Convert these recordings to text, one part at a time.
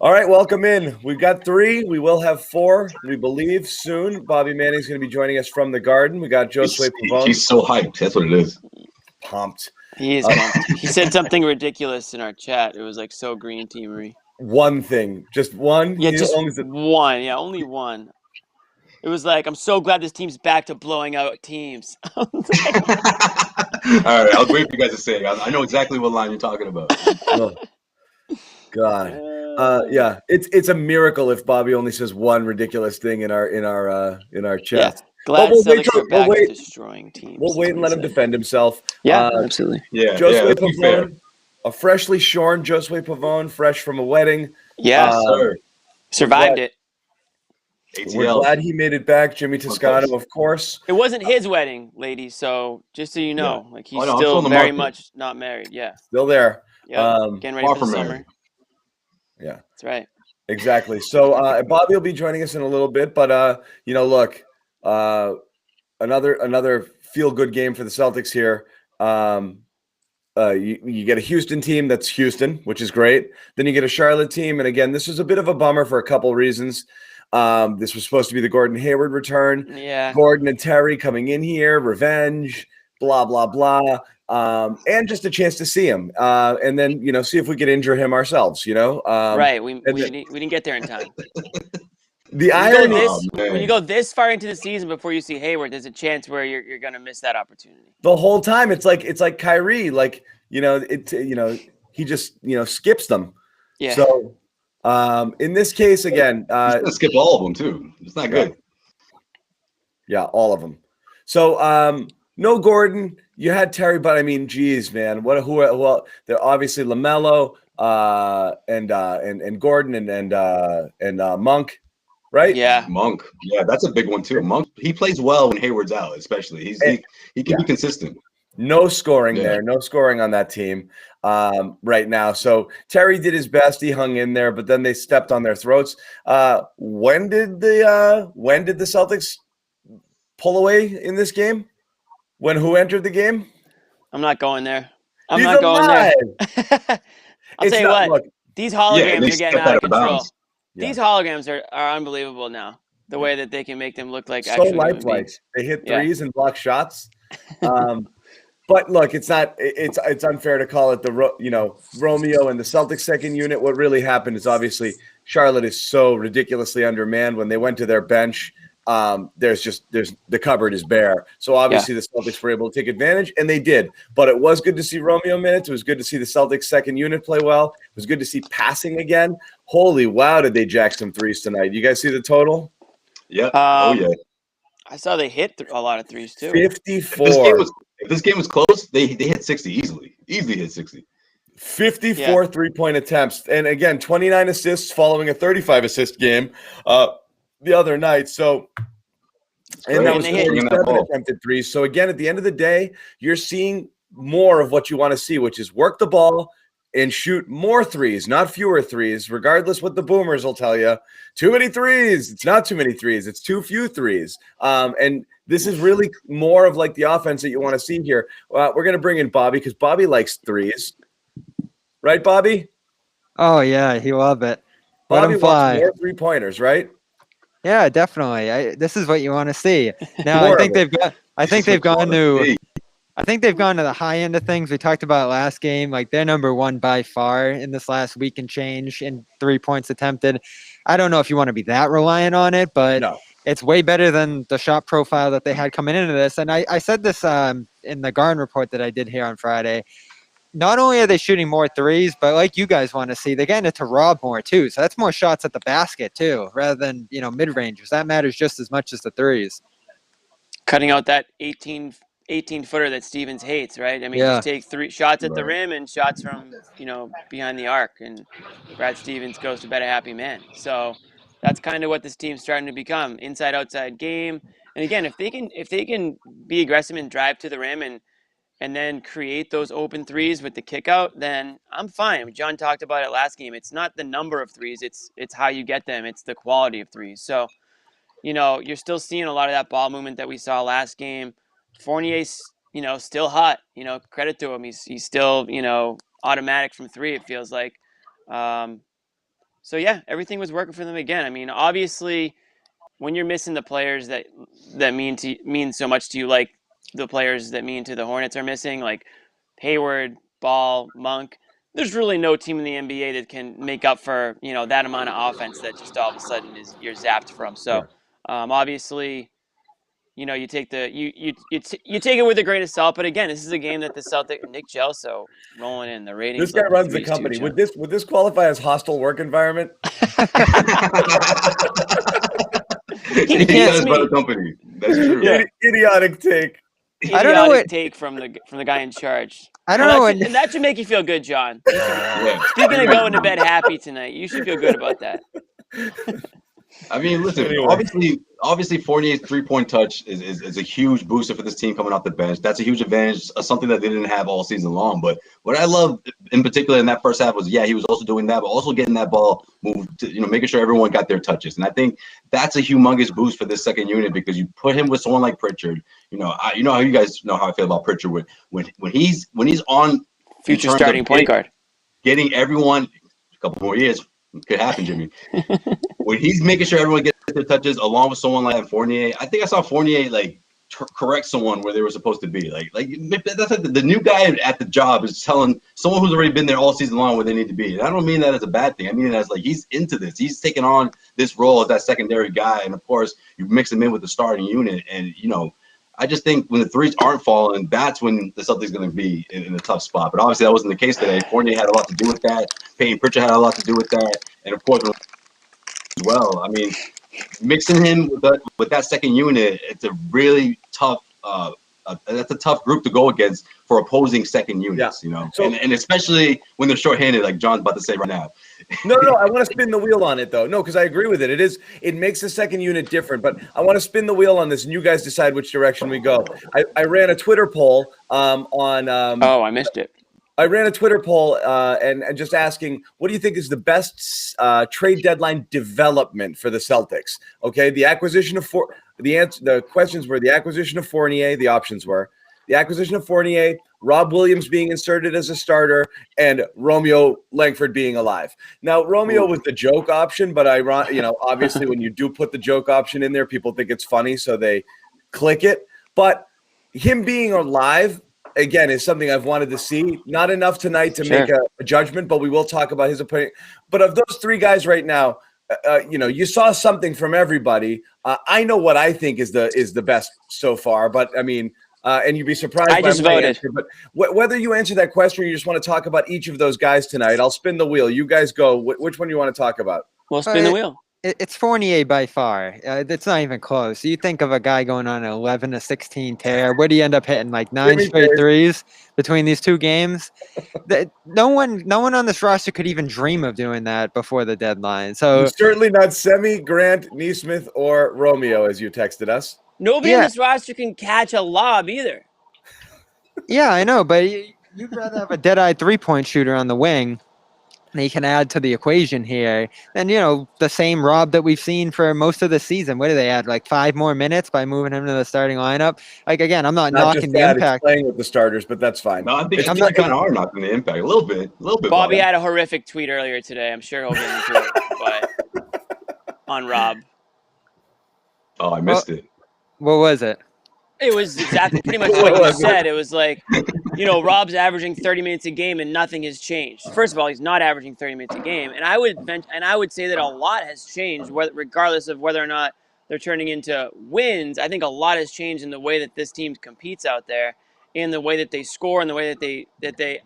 All right, welcome in. We've got 3. We will have 4, we believe, soon. Bobby Manning's going to be joining us from the Garden. We got Josue Pavone. He's so hyped. That's what it is. Pumped. He is pumped. He said something ridiculous in our chat. It was like so green teamery. One thing. Just one? Yeah, just one. Yeah, only one. It was like, I'm so glad this team's back to blowing out teams. All right, I'll wait for you guys to say it. I know exactly what line you're talking about. Oh, God. Yeah, it's a miracle if Bobby only says one ridiculous thing in our chat. Yeah. Glad Celtics are back to destroying teams. We'll wait and let him defend himself. Yeah, absolutely. Yeah, Josue Pavone, a freshly shorn Josue Pavone, fresh from a wedding. Yeah, survived it. We're glad he made it back. Jimmy Toscano, of course. It wasn't his wedding, ladies. So just so you know, like he's still very much not married. Yeah, still there. Yeah, getting ready for the summer. Yeah, that's right. Exactly. So Bobby will be joining us in a little bit, but look, another feel-good game for the Celtics here. You get a Houston team that's Houston, which is great. Then you get a Charlotte team, and again, this was a bit of a bummer for a couple reasons. This was supposed to be the Gordon Hayward return. Yeah. Gordon and Terry coming in here, revenge, blah, blah, blah. And just a chance to see him. And then, see if we could injure him ourselves, Right. We didn't get there in time. The irony when you go this far into the season before you see Hayward, there's a chance where you're gonna miss that opportunity. The whole time it's like Kyrie, he just skips them. Yeah. So in this case, again, skip all of them too. It's not good. Yeah, all of them. So no Gordon. You had Terry, but I mean, geez, man, well, they're obviously Lamelo and Gordon and Monk, right? Yeah, Monk. Yeah, that's a big one too. Monk, he plays well when Hayward's out, especially. He can be consistent. No scoring there. No scoring on that team right now. So Terry did his best. He hung in there, but then they stepped on their throats. When did the Celtics pull away in this game? When who entered the game? I'm not going there. I'm not going there. I'll tell you what. Look, these holograms are getting out of control. Yeah. These holograms are unbelievable now. The way that they can make them look like so lifelike. They hit threes and block shots. But look, it's not. It's unfair to call it Romeo and the Celtics second unit. What really happened is obviously Charlotte is so ridiculously undermanned. When they went to their bench, there's the cupboard is bare. So obviously the Celtics were able to take advantage, and they did. But it was good to see Romeo minutes. It was good to see the Celtics second unit play well. It was good to see passing again. Holy wow, did they jack some threes tonight? You guys see the total? Yeah. Yeah. I saw they hit a lot of threes too. 54. If this game was close, they hit 60 easily. Easily hit 60. 54 3-point attempts. And again, 29 assists following a 35 assist game the other night. So, and that was 47 attempted threes. So again, at the end of the day, you're seeing more of what you want to see, which is work the ball and shoot more threes, not fewer threes, regardless what the boomers will tell you. Too many threes. It's not too many threes. It's too few threes. And this is really more of like the offense that you want to see here. We're going to bring in Bobby because Bobby likes threes. Right, Bobby? Oh, yeah. He love it. Bobby wants more three-pointers, right? Yeah, definitely. This is what you want to see. Now, I think they've gone to the high end of things. We talked about last game. Like, they're number one by far in this last week and change in 3 points attempted. I don't know if you want to be that reliant on it, but it's way better than the shot profile that they had coming into this. And I said this in the Garden report that I did here on Friday. Not only are they shooting more threes, but like you guys want to see, they're getting it to Rob more too. So that's more shots at the basket too, rather than, mid-rangers. That matters just as much as the threes. Cutting out that 18-footer that Stevens hates, right? I mean, just take 3 shots at the rim and shots from, behind the arc, and Brad Stevens goes to bed a happy man. So that's kind of what this team's starting to become, inside-outside game. And again, if they can be aggressive and drive to the rim and then create those open threes with the kick out, then I'm fine. John talked about it last game. It's not the number of threes, it's how you get them. It's the quality of threes. So, you're still seeing a lot of that ball movement that we saw last game. Fournier's, still hot. Credit to him. He's still, automatic from 3, it feels like. So yeah, everything was working for them again. I mean, obviously, when you're missing the players that mean so much to you, like the players that mean to the Hornets are missing, like Hayward, Ball, Monk. There's really no team in the NBA that can make up for that amount of offense that just all of a sudden you're zapped from. So obviously, you take you take it with a grain of salt. But again, this is a game that the Celtics, Nick Gelso rolling in the ratings. This guy runs the company. Would this qualify as hostile work environment? He does run the company. That's true. Yeah. Idiotic take. I don't know what take from the guy in charge. I don't know, and that should make you feel good, John. Speaking of going to bed happy tonight, you should feel good about that. I mean, listen. Obviously, Fournier's 3-point touch is a huge booster for this team coming off the bench. That's a huge advantage, something that they didn't have all season long. But what I love in particular in that first half was, he was also doing that, but also getting that ball moved, making sure everyone got their touches. And I think that's a humongous boost for this second unit because you put him with someone like Pritchard. How you guys know how I feel about Pritchard when he's on future starting point guard, getting everyone a couple more years. Could happen, Jimmy. When he's making sure everyone gets their touches, along with someone like Fournier, I think I saw Fournier correct someone where they were supposed to be. Like that's like the new guy at the job is telling someone who's already been there all season long where they need to be. And I don't mean that as a bad thing. I mean it as he's into this. He's taking on this role as that secondary guy, and of course you mix him in with the starting unit. And I just think when the threes aren't falling, that's when the Celtics going to be in a tough spot. But obviously that wasn't the case today. Fournier had a lot to do with that. Payton Pritchard had a lot to do with that. And of course, as well, I mean, mixing him with that second unit, it's a really tough that's a tough group to go against for opposing second units, So, and especially when they're shorthanded, like John's about to say right now. No, I want to spin the wheel on it though. No, because I agree with it. It makes the second unit different, but I want to spin the wheel on this, and you guys decide which direction we go. I ran a Twitter poll on. Oh, I missed it. I ran a Twitter poll and just asking, what do you think is the best trade deadline development for the Celtics? Okay, the acquisition of the questions were the acquisition of Fournier. The options were the acquisition of Fournier, Rob Williams being inserted as a starter, and Romeo Langford being alive. Now, Romeo was the joke option, but obviously when you do put the joke option in there, people think it's funny, so they click it. But him being alive, again, is something I've wanted to see. Not enough tonight to make a judgment, but we will talk about his opinion. But of those three guys right now, you saw something from everybody. I know what I think is the best so far, but I mean, and you'd be surprised. I just voted. Answer, but whether you answer that question or you just want to talk about each of those guys tonight, I'll spin the wheel. You guys go. Which one do you want to talk about? Well, spin the wheel. It's Fournier by far. It's not even close. You think of a guy going on an 11-16 tear. Where do you end up hitting? Like 9 straight threes between these two games? No one on this roster could even dream of doing that before the deadline. So certainly not Semi, Grant, Neesmith, or Romeo, as you texted us. Nobody on this roster can catch a lob either. Yeah, I know, but you'd rather have a dead-eye three-point shooter on the wing. They can add to the equation here. And, the same Rob that we've seen for most of the season. What do they add? Like 5 more minutes by moving him to the starting lineup? Like, again, I'm not knocking the impact. Playing with the starters, but that's fine. No, I think I'm not kind of are knocking the impact. A little bit. Bobby had a horrific tweet earlier today. I'm sure he'll get into it, but on Rob. Oh, I missed it. What was it? It was exactly pretty much what you said. It was like, Rob's averaging 30 minutes a game and nothing has changed. First of all, he's not averaging 30 minutes a game, and I would say that a lot has changed, regardless of whether or not they're turning into wins. I think a lot has changed in the way that this team competes out there, in the way that they score, and the way that they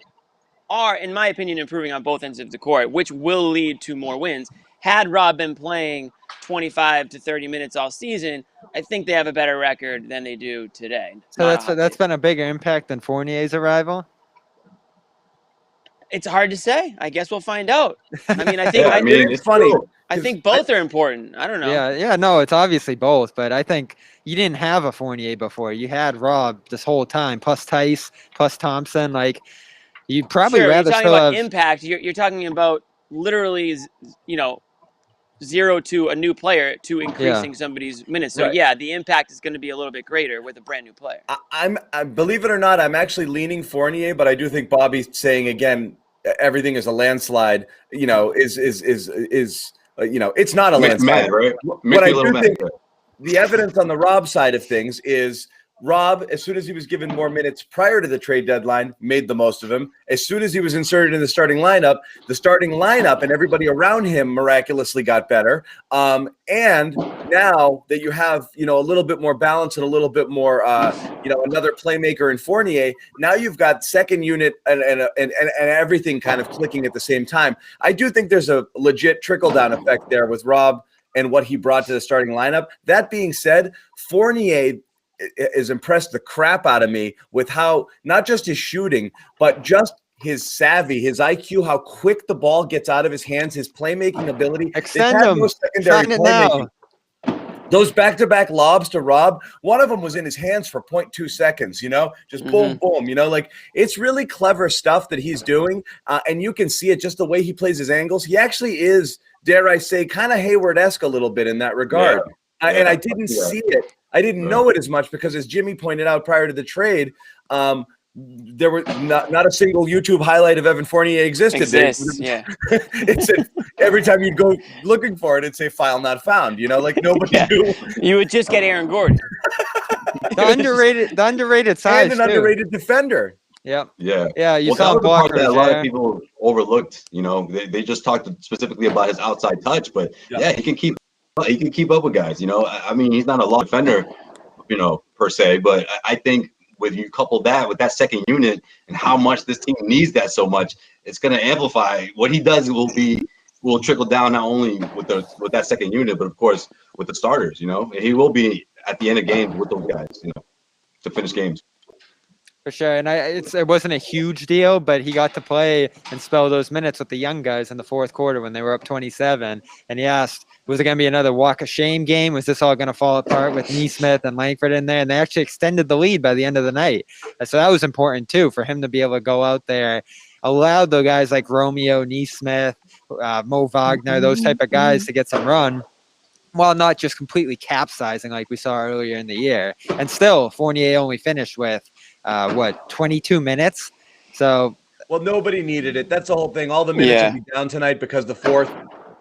are, in my opinion, improving on both ends of the court, which will lead to more wins. Had Rob been playing 25 to 30 minutes all season, I think they have a better record than they do today. So that's been a bigger impact than Fournier's arrival? It's hard to say. I guess we'll find out. I mean, I think it's funny. I think both are important. I don't know. Yeah, no, it's obviously both, but I think you didn't have a Fournier before. You had Rob this whole time, plus Tice, plus Thompson. Like, you'd probably rather you're talking still about have impact. You're talking about literally, 0 to a new player to increasing somebody's minutes. So the impact is going to be a little bit greater with a brand new player. I believe it or not, I'm actually leaning Fournier, but I do think Bobby's saying again, everything is a landslide, is it's not a landslide. Mad, right? What I do think the evidence on the Rob side of things is Rob, as soon as he was given more minutes prior to the trade deadline, made the most of him. As soon as he was inserted in the starting lineup and everybody around him miraculously got better. And now that you have, a little bit more balance and a little bit more, another playmaker in Fournier, now you've got second unit and everything kind of clicking at the same time. I do think there's a legit trickle-down effect there with Rob and what he brought to the starting lineup. That being said, Fournier is impressed the crap out of me with how not just his shooting, but just his savvy, his IQ, how quick the ball gets out of his hands, his playmaking ability. Extend him. Secondary playmaking. Those back-to-back lobs to Rob, one of them was in his hands for 0.2 seconds, just boom, boom, it's really clever stuff that he's doing. And you can see it just the way he plays his angles. He actually is, dare I say, kind of Hayward-esque a little bit in that regard. Yeah. And I didn't see it. I didn't know it as much because, as Jimmy pointed out prior to the trade, there were not a single YouTube highlight of Evan Fournier existed. Yeah. Every time you'd go looking for it, it'd say "file not found." Nobody knew. You would just get Aaron Gordon. the underrated size and an underrated defender. Yep. Yeah. You saw blockers. That a lot of people overlooked. They just talked specifically about his outside touch, but he can keep. He can keep up with guys, I mean, he's not a long defender, per se, but I think when you couple that with that second unit and how much this team needs that so much, it's going to amplify what he does. Will trickle down not only with that second unit, but of course with the starters. He will be at the end of games with those guys, to finish games. For sure, and it wasn't a huge deal, but he got to play and spell those minutes with the young guys in the fourth quarter when they were up 27. And he asked, was it going to be another walk of shame game? Was this all going to fall apart with Nesmith and Langford in there? And they actually extended the lead by the end of the night. And so that was important, too, for him to be able to go out there, allow the guys like Romeo, Nesmith, Mo Wagner, those type of guys to get some run, while not just completely capsizing like we saw earlier in the year. And still, Fournier only finished with 22 minutes. So, well, nobody needed it. That's the whole thing. All the minutes would be down tonight because the fourth.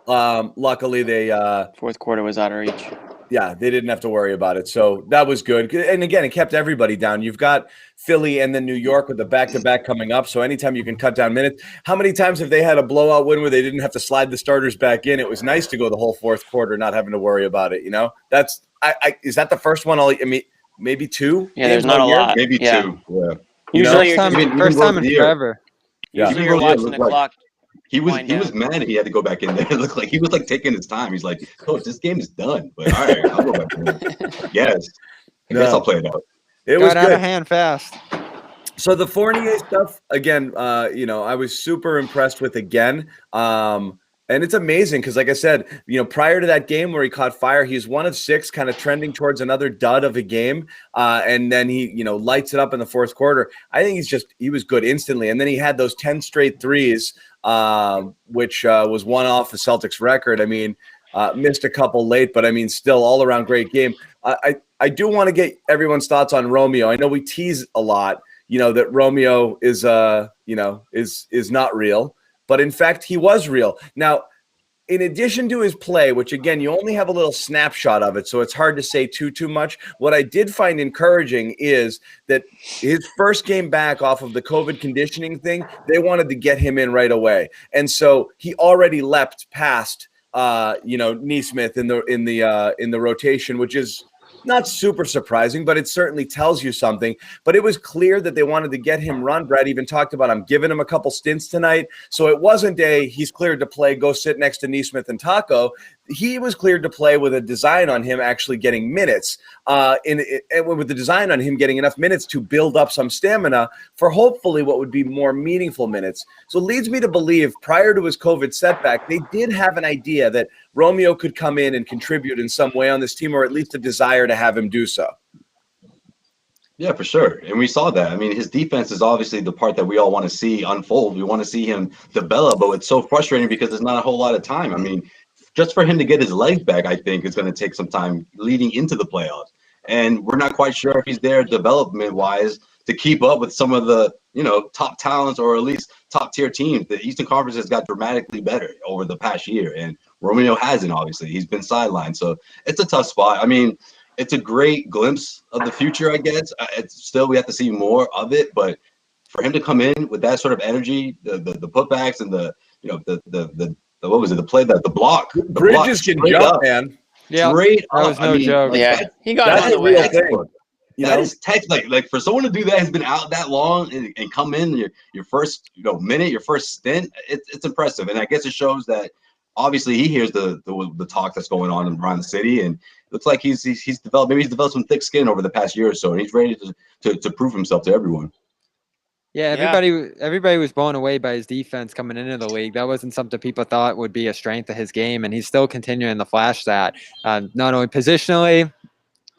Luckily, they fourth quarter was out of reach. Yeah, they didn't have to worry about it. So that was good. And again, it kept everybody down. You've got Philly and then New York with the back-to-back coming up. So anytime you can cut down minutes. How many times have they had a blowout win where they didn't have to slide the starters back in? It was nice to go the whole fourth quarter not having to worry about it. That's is that the first one? Maybe two. Yeah, there's not a lot. Maybe two. Yeah. Usually, first time in forever. Yeah, usually you're watching the clock. He was mad he had to go back in there. It looked like he was taking his time. He's like, "Coach, this game is done." But all right, I'll go back in. Yes, I guess I'll play it out. It was out of hand fast. So the Fournier stuff again, I was super impressed with again. And it's amazing because, like I said, prior to that game where he caught fire, he's 1 of 6, kind of trending towards another dud of a game. And then he, lights it up in the fourth quarter. I think he was good instantly. And then he had those 10 straight threes, which was one off the Celtics record. I mean, missed a couple late, but I mean, still all around great game. I do want to get everyone's thoughts on Romeo. I know we tease a lot, that Romeo is, is not real. But in fact, he was real. Now, in addition to his play, which again, you only have a little snapshot of it, so it's hard to say too much. What I did find encouraging is that his first game back off of the COVID conditioning thing, they wanted to get him in right away. And so he already leapt past Nesmith in the rotation, which is not super surprising, but it certainly tells you something. But it was clear that they wanted to get him run. Brad even talked about, I'm giving him a couple stints tonight. So it wasn't he's cleared to play, go sit next to Nesmith and Taco. He was cleared to play with a design on him actually getting minutes, with the design on him getting enough minutes to build up some stamina for hopefully what would be more meaningful minutes. So it leads me to believe prior to his COVID setback, they did have an idea that Romeo could come in and contribute in some way on this team, or at least a desire to have him do so. Yeah, for sure. And we saw that. I mean, his defense is obviously the part that we all want to see unfold. We want to see him develop, but it's so frustrating because there's not a whole lot of time. I mean, just for him to get his legs back, I think it's going to take some time leading into the playoffs. And we're not quite sure if he's there development-wise to keep up with some of the top talents or at least top tier teams. The Eastern Conference has got dramatically better over the past year, and Romeo hasn't. Obviously, he's been sidelined, so it's a tough spot. I mean, it's a great glimpse of the future, I guess. It's still, we have to see more of it, but for him to come in with that sort of energy, the putbacks and the what was it? The block. Bridges can jump, man. Yeah, that was no joke. He got it on the way. That is like for someone to do that, has been out that long and come in your first minute, your first stint. It's impressive, and I guess it shows that obviously he hears the talk that's going on around the city, and it looks like he's developed some thick skin over the past year or so, and he's ready to prove himself to everyone. Yeah, everybody was blown away by his defense coming into the league. That wasn't something people thought would be a strength of his game, and he's still continuing to flash that, not only positionally,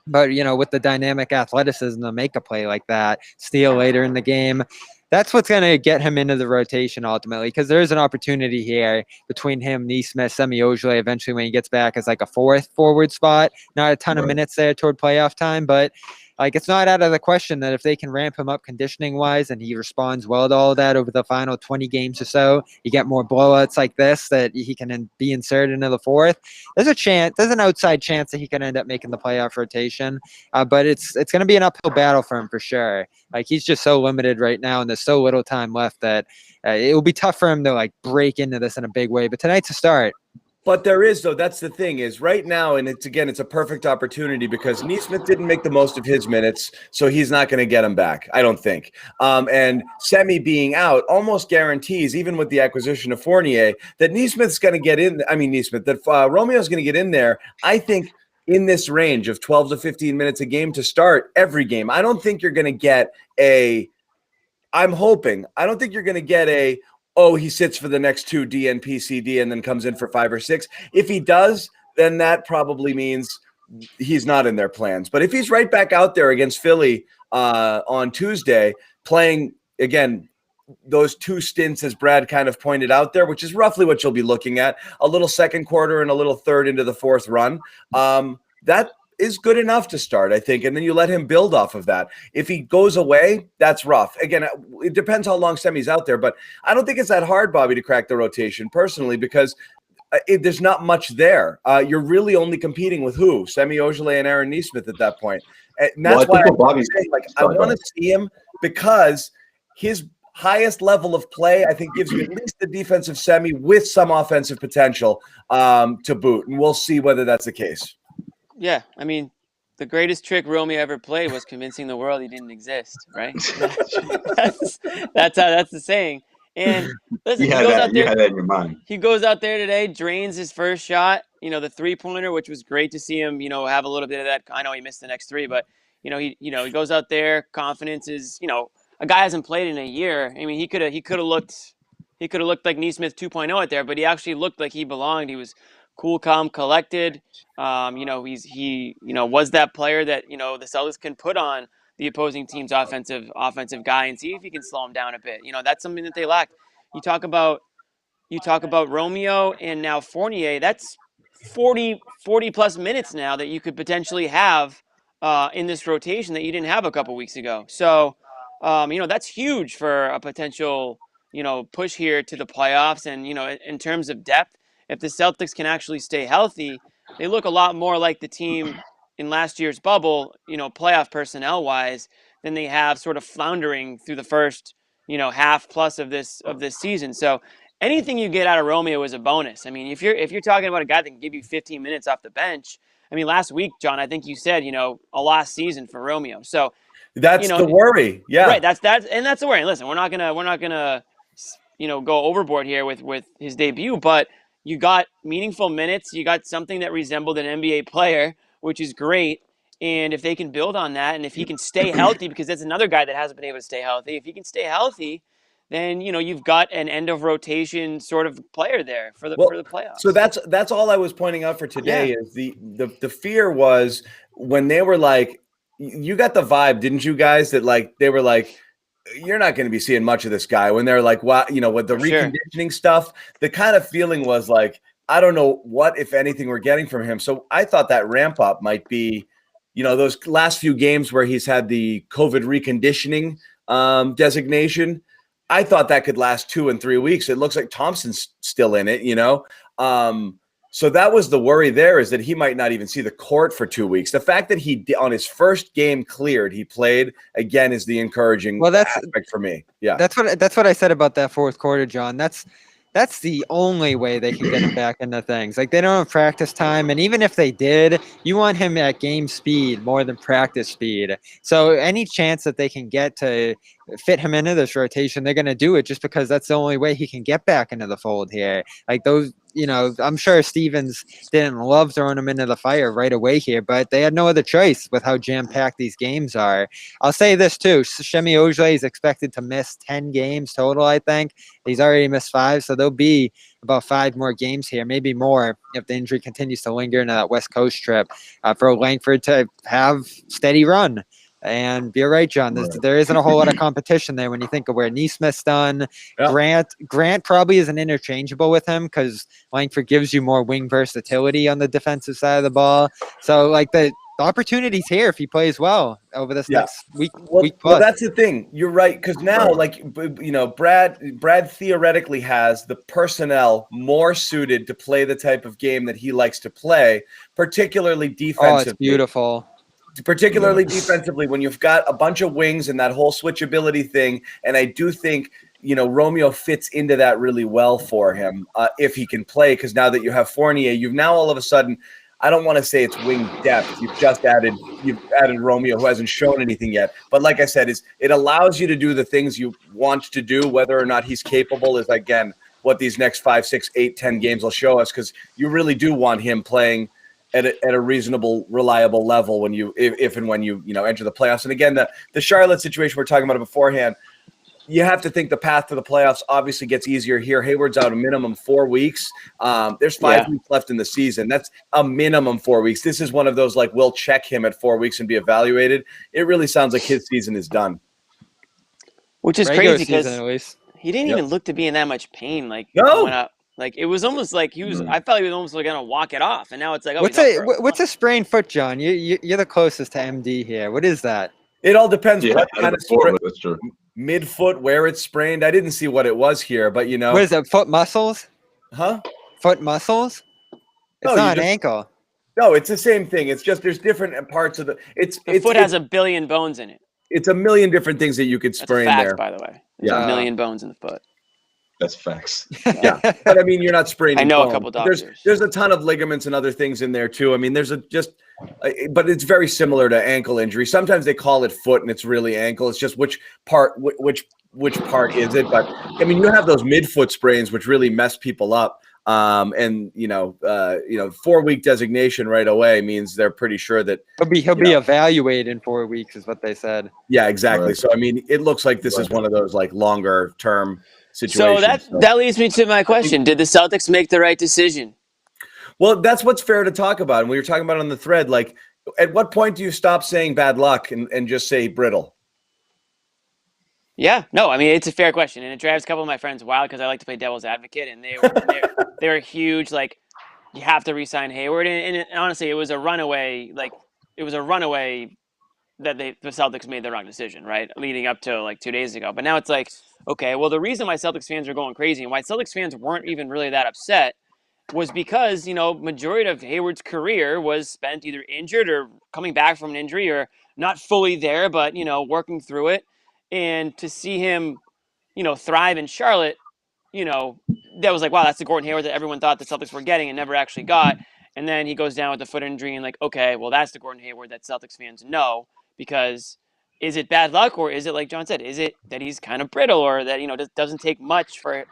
but with the dynamic athleticism to make a play like that, steal later in the game. That's what's going to get him into the rotation ultimately, because there is an opportunity here between him, Nesmith, Semi Ojeleye eventually when he gets back as like a fourth forward spot. Not a ton of minutes there toward playoff time, but it's not out of the question that if they can ramp him up conditioning wise and he responds well to all of that over the final 20 games or so, you get more blowouts like this that he can be inserted into the fourth. There's an outside chance that he can end up making the playoff rotation, but it's going to be an uphill battle for him for sure. He's just so limited right now, and there's so little time left that it will be tough for him to break into this in a big way. But tonight's a start. But there is, though, that's the thing is right now, and it's a perfect opportunity because Nesmith didn't make the most of his minutes, so he's not going to get him back, I don't think. And Semi being out almost guarantees, even with the acquisition of Fournier, that Nesmith's going to get in. That Romeo's going to get in there, I think, in this range of 12 to 15 minutes a game to start every game. I don't think you're going to get I don't think you're going to get he sits for the next two DNP-CD and then comes in for 5 or 6. If he does, then that probably means he's not in their plans. But if he's right back out there against Philly on Tuesday, playing, again, those 2 stints, as Brad kind of pointed out there, which is roughly what you'll be looking at, a little second quarter and a little third into the fourth run, that is good enough to start, I think, and then you let him build off of that. If he goes away, that's rough. Again, it depends how long Semi's out there, but I don't think it's that hard, Bobby, to crack the rotation personally because there's not much there. You're really only competing with who? Semi Ojeleye and Aaron Nesmith at that point. And that's why I'm saying, I want to see him because his highest level of play, I think, gives you at least the defensive Semi with some offensive potential to boot, and we'll see whether that's the case. Yeah, I mean, the greatest trick Romeo ever played was convincing the world he didn't exist, right? that's the saying. And listen, you had that in your mind. He goes out there today, drains his first shot, the 3-pointer, which was great to see him, have a little bit of that. I know he missed the next 3, but he goes out there. Confidence is, a guy hasn't played in a year. I mean, he could have looked like Nesmith 2.0 out there, but he actually looked like he belonged. He was cool, calm, collected. He was that player that the Celtics can put on the opposing team's offensive guy and see if he can slow him down a bit. That's something that they lacked. You talk about Romeo and now Fournier. That's 40 plus minutes now that you could potentially have in this rotation that you didn't have a couple weeks ago. So that's huge for a potential push here to the playoffs. And in terms of depth, if the Celtics can actually stay healthy, they look a lot more like the team in last year's bubble, playoff personnel-wise, than they have sort of floundering through the first, half plus of this season. So anything you get out of Romeo is a bonus. I mean, if you're talking about a guy that can give you 15 minutes off the bench, I mean, last week, John, I think you said, a lost season for Romeo. So that's the worry. Yeah. Right. That's the worry. Listen, we're not gonna go overboard here with his debut, but you got meaningful minutes. You got something that resembled an NBA player, which is great. And if they can build on that, and if he can stay healthy, because that's another guy that hasn't been able to stay healthy. If he can stay healthy, then you've got an end of rotation sort of player there for the playoffs. So that's all I was pointing out for today. Is the fear was when they were like, you got the vibe, didn't you guys? That they were like, you're not going to be seeing much of this guy. When they're like, wow, with the reconditioning stuff, the kind of feeling was like, I don't know what, if anything, we're getting from him. So I thought that ramp up might be, those last few games where he's had the COVID reconditioning designation. I thought that could last 2 and 3 weeks. It looks like Thompson's still in it, so that was the worry there, is that he might not even see the court for 2 weeks. The fact that he, on his first game cleared, he played again is the encouraging aspect for me. Yeah, that's what I said about that fourth quarter, John. That's the only way they can get him back into things. Like, they don't have practice time, and even if they did, you want him at game speed more than practice speed. So any chance that they can get to fit him into this rotation, they're going to do it, just because that's the only way he can get back into the fold here. Like, those, I'm sure Stevens didn't love throwing him into the fire right away here, but they had no other choice with how jam-packed these games are. I'll say this too, Semi Ojeleye is expected to miss 10 games total, I think. He's already missed 5, so there'll be about 5 more games here, maybe more, if the injury continues to linger into that West Coast trip, for Langford to have steady run. And you're right, John. There isn't a whole lot of competition there when you think of where Neesmith's done. Yeah. Grant probably isn't interchangeable with him, because Langford gives you more wing versatility on the defensive side of the ball. So, like, the opportunity's here if he plays well over this next week. Well, that's the thing. You're right, because now, Brad theoretically has the personnel more suited to play the type of game that he likes to play, particularly defensively. Oh, it's beautiful. Particularly defensively, when you've got a bunch of wings and that whole switchability thing. And I do think, Romeo fits into that really well for him if he can play, because now that you have Fournier, you've now all of a sudden, I don't want to say it's wing depth. You've added Romeo, who hasn't shown anything yet. But like I said, it allows you to do the things you want to do. Whether or not he's capable is, again, what these next 5, 6, 8, 10 games will show us, because you really do want him playing at a reasonable, reliable level when if and when you enter the playoffs. And again, the Charlotte situation we're talking about beforehand, you have to think the path to the playoffs obviously gets easier here. Hayward's out a minimum 4 weeks. There's 5 weeks left in the season. That's a minimum 4 weeks. This is one of those, like, we'll check him at 4 weeks and be evaluated. It really sounds like his season is done. Which is crazy, because he didn't even look to be in that much pain. Like, no. Went up. Like, it was almost like he was. I felt he was almost like gonna walk it off, and now it's like, what's a sprained foot, John? You're the closest to MD here. What is that? It all depends what kind of mid-foot, where it's sprained. I didn't see what it was here, but what is it? Foot muscles? Huh? Foot muscles? It's not an ankle. No, it's the same thing. It's just there's different parts of the foot has a billion bones in it. It's a million different things that you could sprain. That's a fact, there. By the way. There's a million bones in the foot. That's facts. Yeah, but I mean, you're not spraining. I know bone. A couple doctors. There's a ton of ligaments and other things in there too. I mean, but it's very similar to ankle injury. Sometimes they call it foot and it's really ankle. It's just which part is it? But I mean, you have those midfoot sprains which really mess people up. And 4 week designation right away means they're pretty sure that he'll be evaluated in 4 weeks, is what they said. Yeah, exactly. Right. So I mean, it looks like this is one of those like longer term situations. So that leads me to my question: did the Celtics make the right decision? Well, that's what's fair to talk about. And we were talking about on the thread, like, at what point do you stop saying bad luck and just say brittle? Yeah, no, I mean, it's a fair question, and it drives a couple of my friends wild because I like to play devil's advocate, and they were huge. Like, you have to re-sign Hayward, and honestly, it was a runaway. Like, it was a runaway that the Celtics made the wrong decision, right, leading up to like 2 days ago. But now it's like, okay, well, the reason why Celtics fans are going crazy and why Celtics fans weren't even really that upset was because, majority of Hayward's career was spent either injured or coming back from an injury or not fully there, but, working through it. And to see him, thrive in Charlotte, that was like, wow, that's the Gordon Hayward that everyone thought the Celtics were getting and never actually got. And then he goes down with the foot injury and like, okay, well, that's the Gordon Hayward that Celtics fans know, because is it bad luck, or is it, like John said, is it that he's kind of brittle, or that, doesn't take much for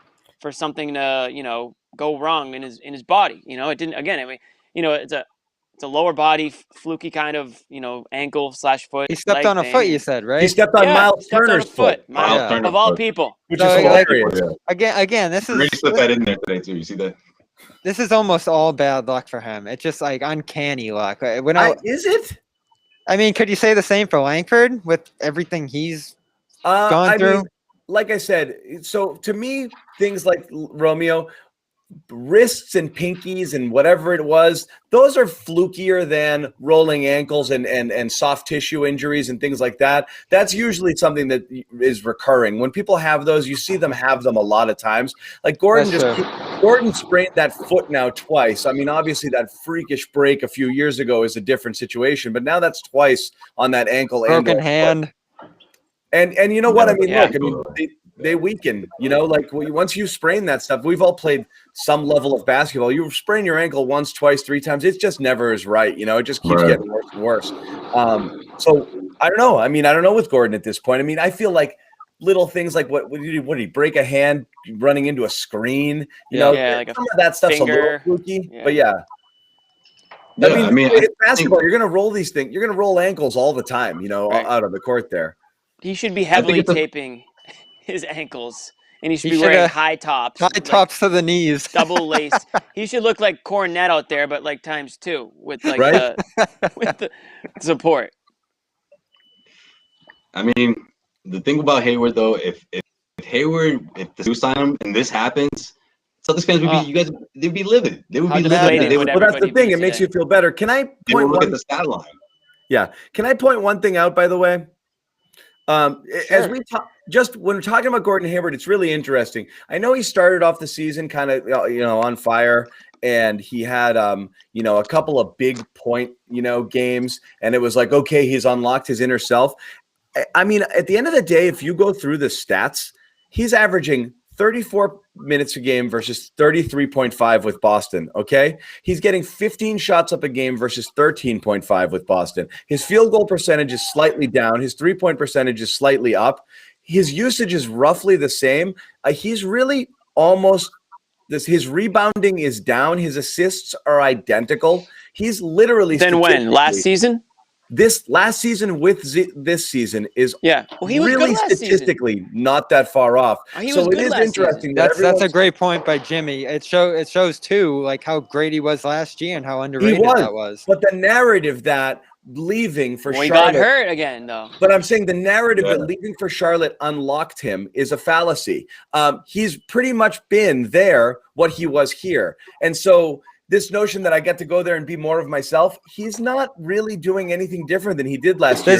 something to, go wrong in his body? It didn't, again, I mean, it's a lower body fluky kind of, ankle/foot. He stepped on a foot, you said, right? He stepped on Miles Turner's foot. Miles, of all people. Which is hilarious. Again, this is... Really slip that in there today, too. You see that? This is almost all bad luck for him. It's just like uncanny luck. Is it? I mean, could you say the same for Langford with everything he's gone through? Like I said, so to me, things like Romeo, wrists and pinkies and whatever it was, those are flukier than rolling ankles and soft tissue injuries and things like that. That's usually something that is recurring. When people have those, you see them have them a lot of times. Like Gordon sprained that foot now twice. I mean, obviously that freakish break a few years ago is a different situation, but now that's twice on that ankle. Broken hand. And you know what? I mean, look, I mean, they weaken, you know, like once you sprain that stuff, we've all played some level of basketball. You sprain your ankle once, twice, 3 times. It's just never is right. You know, it just keeps getting worse and worse. So I don't know. I mean, I don't know with Gordon at this point. I mean, I feel like little things like what did he break a hand running into a screen? You know, like some of that stuff's finger. a little fluky, but I mean, in basketball, you're going to roll these things. You're going to roll ankles all the time, you know, out of the court there. He should be heavily taping his ankles, and he should be wearing high tops. High tops to the knees. Double lace. He should look like Cornet out there, but like times 2 with like with the support. I mean, the thing about Hayward, though, if the Celtics sign him and this happens, Celtics fans would be they'd be livid. They would be livid. But that's the thing; it makes you feel better. Can I look at the stat line? Yeah. Can I point one thing out, by the way? As we talk, just when we're talking about Gordon Hayward, it's really interesting. I know he started off the season kind of, on fire, and he had, a couple of big point, games, and it was like, okay, he's unlocked his inner self. I mean, at the end of the day, if you go through the stats, he's averaging 34 minutes a game versus 33.5 with Boston, okay? He's getting 15 shots up a game versus 13.5 with Boston. His field goal percentage is slightly down. His three-point percentage is slightly up. His usage is roughly the same. He's really almost this. His rebounding is down. His assists are identical. He's literally – Then when? Last season? This last season with this season is he was really statistically not that far off. So it is interesting. That's a great point by Jimmy. It shows too like how great he was last year and how underrated that was. But the narrative that leaving for Charlotte, he got hurt again though. But I'm saying the narrative that leaving for Charlotte unlocked him is a fallacy. He's pretty much been there what he was here, and so. This notion that I get to go there and be more of myself, he's not really doing anything different than he did last year.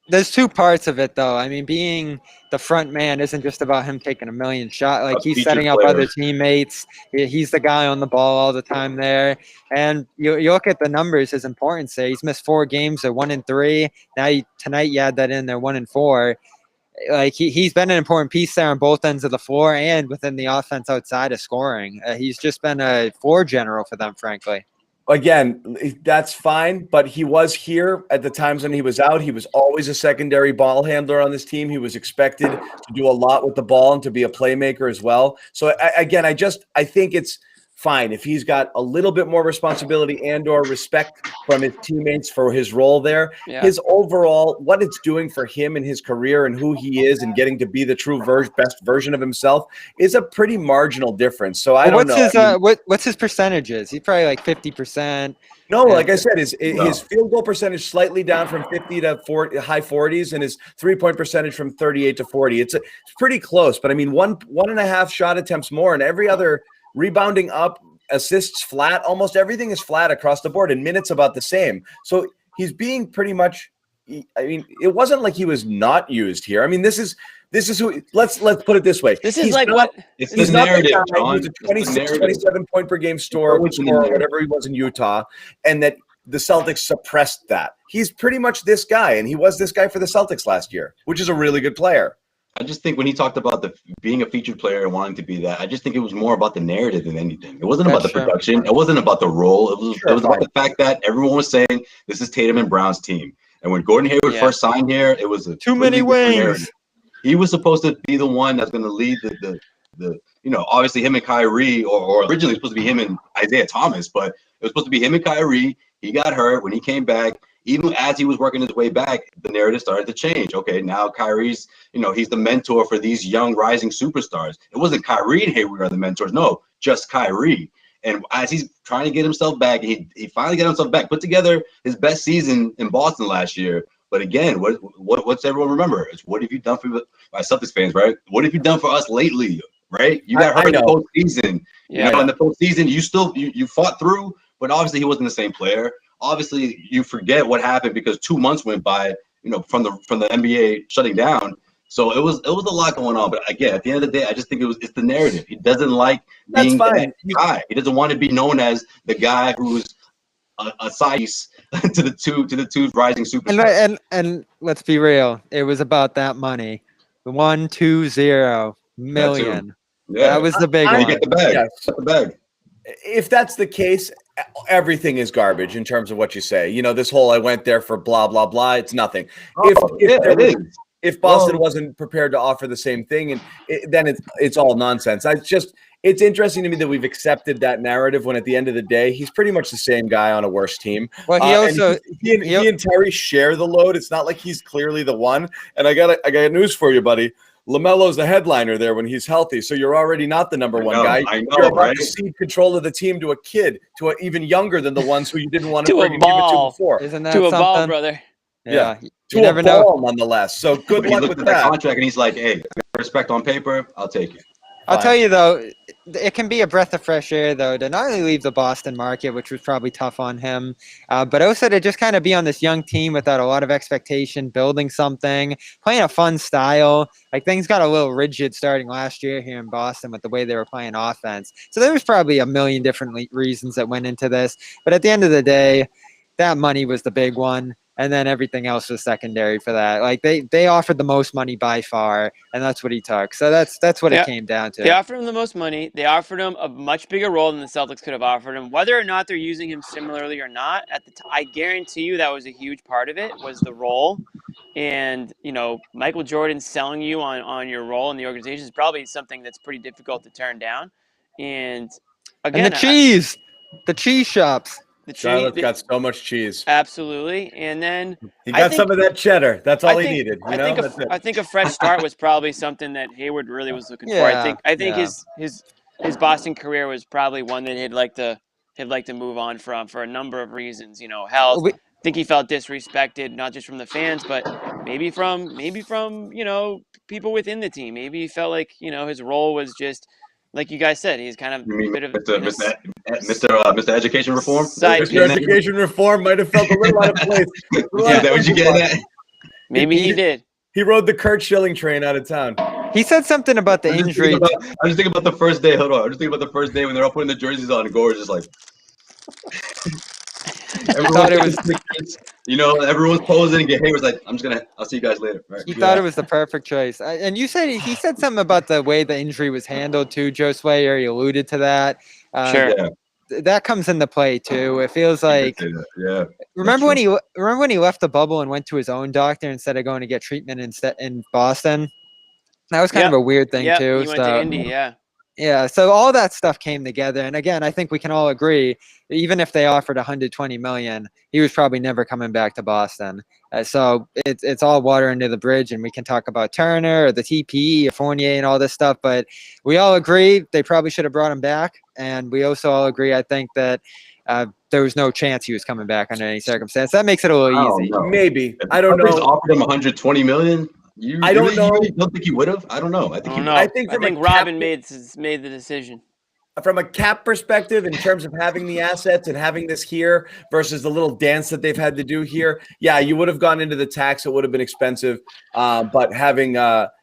There's 2 parts of it, though. I mean, being the front man isn't just about him taking a million shots. Like, he's setting up other teammates. He's the guy on the ball all the time there. And you look at the numbers, his importance there. He's missed 4 games at 1-3. Now, tonight you add that in there, 1-4. Like he's been an important piece there on both ends of the floor and within the offense outside of scoring. He's just been a floor general for them, frankly. Again, that's fine, but he was here at the times when he was out. He was always a secondary ball handler on this team. He was expected to do a lot with the ball and to be a playmaker as well. So I think it's fine if he's got a little bit more responsibility and or respect from his teammates for his role there. His overall, what it's doing for him in his career and who he is and getting to be the true best version of himself is a pretty marginal differse. So I don't know. What's his percentages? He's probably like 50%. No, like I said, his field goal percentage slightly down from 50 to high 40s, and his 3-point percentage from 38 to 40. It's pretty close, but I mean, one and a half shot attempts more, and every other rebounding up, assists flat, almost everything is flat across the board, and minutes about the same. So he's being pretty much. I mean, it wasn't like he was not used here. I mean, this is who. Let's put it this way. This is like what it's the narrative. He's a 26, 27 point per game scorer, whatever he was in Utah, and that the Celtics suppressed that. He's pretty much this guy, and he was this guy for the Celtics last year, which is a really good player. I just think when he talked about being a featured player and wanting to be that, I just think it was more about the narrative than anything. It wasn't about the production. It wasn't about the role. It was about the fact that everyone was saying this is Tatum and Brown's team. And when Gordon Hayward first signed here, it was too many wings. He was supposed to be the one that's going to lead the obviously him and Kyrie, or originally it was supposed to be him and Isaiah Thomas, but it was supposed to be him and Kyrie. He got hurt. When he came back, even as he was working his way back, the narrative started to change. Okay, now Kyrie's, he's the mentor for these young rising superstars. It wasn't Kyrie and Hayward are the mentors. No, just Kyrie. And as he's trying to get himself back, he finally got himself back, put together his best season in Boston last year. But again, what's everyone remember? It's what have you done for my Celtics fans, right? What have you done for us lately? right? You got hurt in the postseason. Yeah. You know, in the postseason, you still you fought through, but obviously he wasn't the same player. Obviously, you forget what happened because 2 months went by, you know, from the NBA shutting down. So it was a lot going on. But again, at the end of the day, I just think it's the narrative. He doesn't like being that guy. He doesn't want to be known as the guy who's a size to the two rising superstars. And let's be real, it was about that money, the 120 million. Yeah, that was the big one. You get the bag. Yes. Get the bag. If that's the case, everything is garbage in terms of what you say. You know, this whole I went there for blah blah blah. It's nothing. If Boston wasn't prepared to offer the same thing, and then it's all nonsense. It's interesting to me that we've accepted that narrative when at the end of the day, he's pretty much the same guy on a worse team. Well, he and Terry share the load. It's not like he's clearly the one. And I got news for you, buddy. LaMelo's the headliner there when he's healthy, so you're already not the number one guy. You're about to cede control of the team to a kid, to even younger than the ones who you didn't want to bring and give it to before. Isn't that to a something? ball, brother. Yeah. You never know. Nonetheless. So good luck with that contract, and he's like, "Hey, respect on paper, I'll take it." I'll tell you though, it can be a breath of fresh air though to not only leave the Boston market, which was probably tough on him, but also to just kind of be on this young team without a lot of expectation, building something, playing a fun style. Like things got a little rigid starting last year here in Boston with the way they were playing offense. So there was probably a million different reasons that went into this, but at the end of the day, that money was the big one. And then everything else was secondary for that. Like they offered the most money by far, and that's what he took. So that's what it came down to. They offered him the most money. They offered him a much bigger role than the Celtics could have offered him. Whether or not they're using him similarly or not, I guarantee you that was a huge part of it, was the role. And, you know, Michael Jordan selling you on your role in the organization is probably something that's pretty difficult to turn down. And again, and the cheese shops. Charlotte's got so much cheese. Absolutely. And then he got some of that cheddar. That's all he needed. I think a fresh start was probably something that Hayward really was looking for. I think his Boston career was probably one that he'd like to move on from for a number of reasons. You know, health. I think he felt disrespected, not just from the fans, but maybe from you know, people within the team. Maybe he felt like, you know, his role was just, like you guys said, he's kind of a bit of Mr. Education Reform. Mr. Education Reform might have felt a little out of place. Is that what you getting at? Maybe he did. He rode the Kurt Schilling train out of town. He said something about the injury. I'm just thinking about the first day. Hold on. I'm just thinking about the first day when they're all putting the jerseys on and Gore was just like. Everyone it was, you know, everyone's posing and Hayward's like, I'll see you guys later. Right. He thought it was the perfect choice. And he said something about the way the injury was handled too, Joe Swayer. He alluded to that. Sure. Yeah. That comes into play too. It feels like, Remember when he left the bubble and went to his own doctor instead of going to get treatment in Boston? That was kind of a weird thing too. He went to Indy, Yeah, so all that stuff came together, and again, I think we can all agree, even if they offered $120 million, he was probably never coming back to Boston. So it's all water under the bridge, and we can talk about Turner or the TPE or Fournier and all this stuff, but we all agree they probably should have brought him back, and we also all agree, I think, that there was no chance he was coming back under any circumstance. That makes it a little easy. Maybe. I don't know. Offered him $120 million. I don't know. You don't think he would have? I don't know. I think Robin made the decision. From a cap perspective, in terms of having the assets and having this here versus the little dance that they've had to do here, yeah, you would have gone into the tax. It would have been expensive. But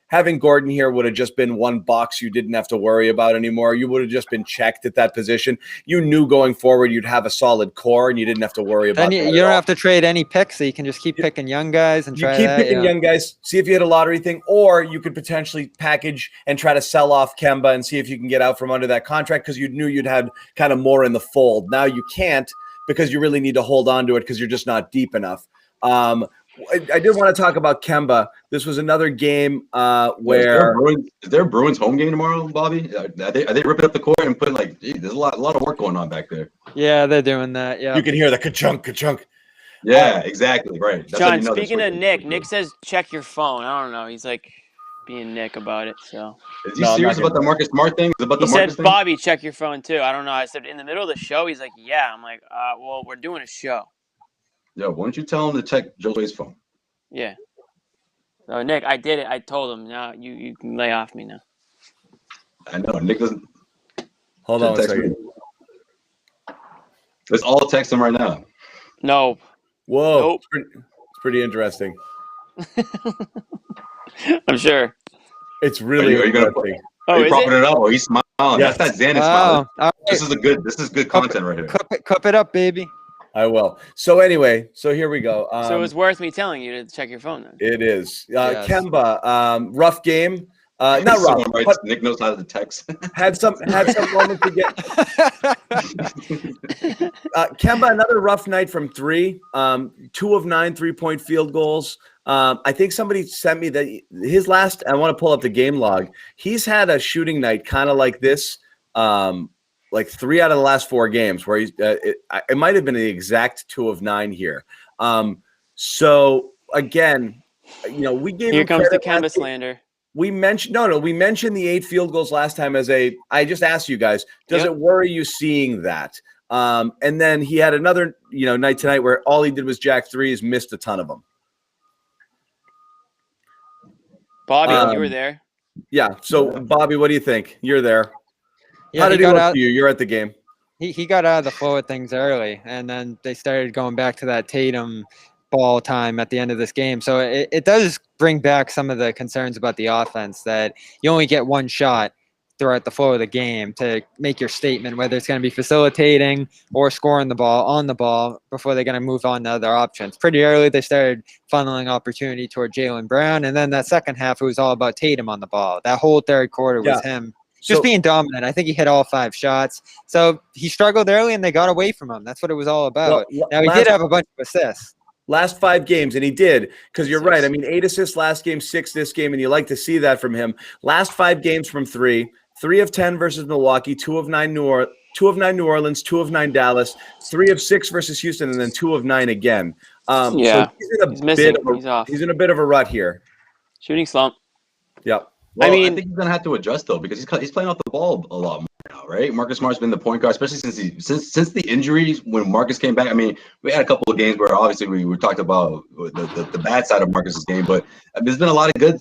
having Gordon here would have just been one box you didn't have to worry about anymore. You would have just been checked at that position. You knew going forward you'd have a solid core and you didn't have to worry about it. You don't have to trade any picks, so you can just keep picking young guys and try that. Picking young guys, see if you had a lottery thing, or you could potentially package and try to sell off Kemba and see if you can get out from under that contract because you knew you'd had kind of more in the fold. Now you can't because you really need to hold on to it because you're just not deep enough. I did want to talk about Kemba. This was another game where is there Bruins home game tomorrow, Bobby? Are they ripping up the court and putting there's a lot of work going on back there. Yeah, they're doing that. Yeah, you can hear the ka-chunk. Yeah, exactly right. That's John, speaking of Nick says check your phone. I don't know. He's like being Nick about it. So is he serious about the Marcus Smart thing? He said, Bobby, check your phone too. I don't know. I said in the middle of the show. He's like, yeah. I'm like, well, we're doing a show. Yo, why don't you tell him to check Joey's phone? Yeah. So Nick, I did it. I told him. Now you can lay off me now. I know. Nick doesn't. Hold on a second. Let's all text him right now. No. Whoa. Nope. It's pretty interesting. I'm sure. It's really interesting. Are you propping it up? Oh, he's smiling. Yes. That's that Xanax Wow. smiling. This is good content right here. Cup it up, baby. I will. So anyway, here we go. So it was worth me telling you to check your phone then. It is. Yes. Kemba, rough game. Not rough. But Nick knows how to text. had some moments to get. Kemba, another rough night from three. 2 of 9 3-point field goals. I think somebody sent me that his last. I want to pull up the game log. He's had a shooting night kind of like this. Like 3 out of the last 4 games where he's. It might have been the exact 2 of 9 here. So again, we gave. Here comes the Kemba slander. We mentioned we mentioned the 8 field goals last time I just asked you guys, does it worry you seeing that? And then he had another, night tonight where all he did was jack threes, missed a ton of them. Bobby, you were there. Yeah. So Bobby, what do you think? You're there. Yeah, how did he look to you? You're at the game. He got out of the flow of things early, and then they started going back to that Tatum ball time at the end of this game. So it does bring back some of the concerns about the offense that you only get one shot throughout the flow of the game to make your statement, whether it's going to be facilitating or scoring the ball on the ball before they're going to move on to other options. Pretty early, they started funneling opportunity toward Jaylen Brown. And then that second half, it was all about Tatum on the ball. That whole third quarter was him just being dominant. I think he hit all 5 shots. So he struggled early and they got away from him. That's what it was all about. Now, he did have a bunch of assists. Last 5 games, and he did, because you're right. I mean, 8 assists last game, 6 this game, and you like to see that from him. Last 5 games from 3, 3 of 10 versus Milwaukee, 2 of 9 New Orleans, 2 of 9 Dallas, 3 of 6 versus Houston, and then 2 of 9 again. So he's in a bit of a rut here. Shooting slump. Yep. Well, I think he's gonna have to adjust though, because he's playing off the ball a lot more now, right? Marcus Smart's been the point guard, especially since the injuries when Marcus came back. I mean, we had a couple of games where obviously we talked about the bad side of Marcus's game, but there's been a lot of good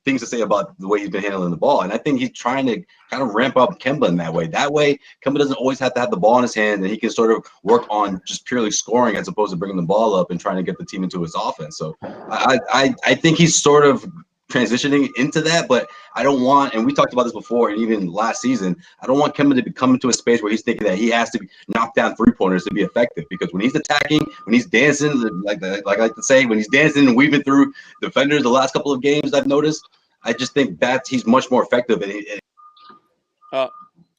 things to say about the way he's been handling the ball, and I think he's trying to kind of ramp up Kemba in that way. That way, Kemba doesn't always have to have the ball in his hand, and he can sort of work on just purely scoring as opposed to bringing the ball up and trying to get the team into his offense. So I think he's sort of transitioning into that, but I don't want, and we talked about this before and even last season, I don't want Kemba to be coming to a space where he's thinking that he has to knock down 3-pointers to be effective, because when he's attacking, when he's dancing, like I like to say, when he's dancing and weaving through defenders the last couple of games, I've noticed, I just think that he's much more effective.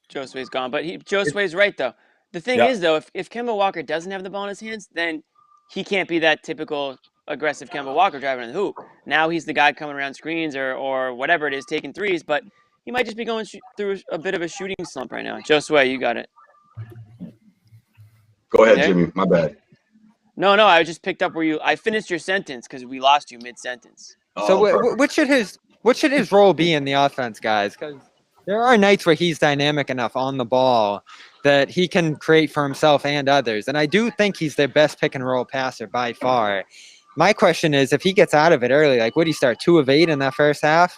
Josue's gone, but Josue's right though. The thing is though, if Kemba Walker doesn't have the ball in his hands, then he can't be that typical aggressive Kemba Walker driving in the hoop. Now he's the guy coming around screens or whatever it is, taking threes, but he might just be going through a bit of a shooting slump right now. Josue, you got it. Go ahead, Jimmy. My bad. No, I just picked up where I finished your sentence because we lost you mid-sentence. So what should his role be in the offense, guys? Because there are nights where he's dynamic enough on the ball that he can create for himself and others. And I do think he's their best pick and roll passer by far. My question is, if he gets out of it early, like would he start 2 of 8 in that first half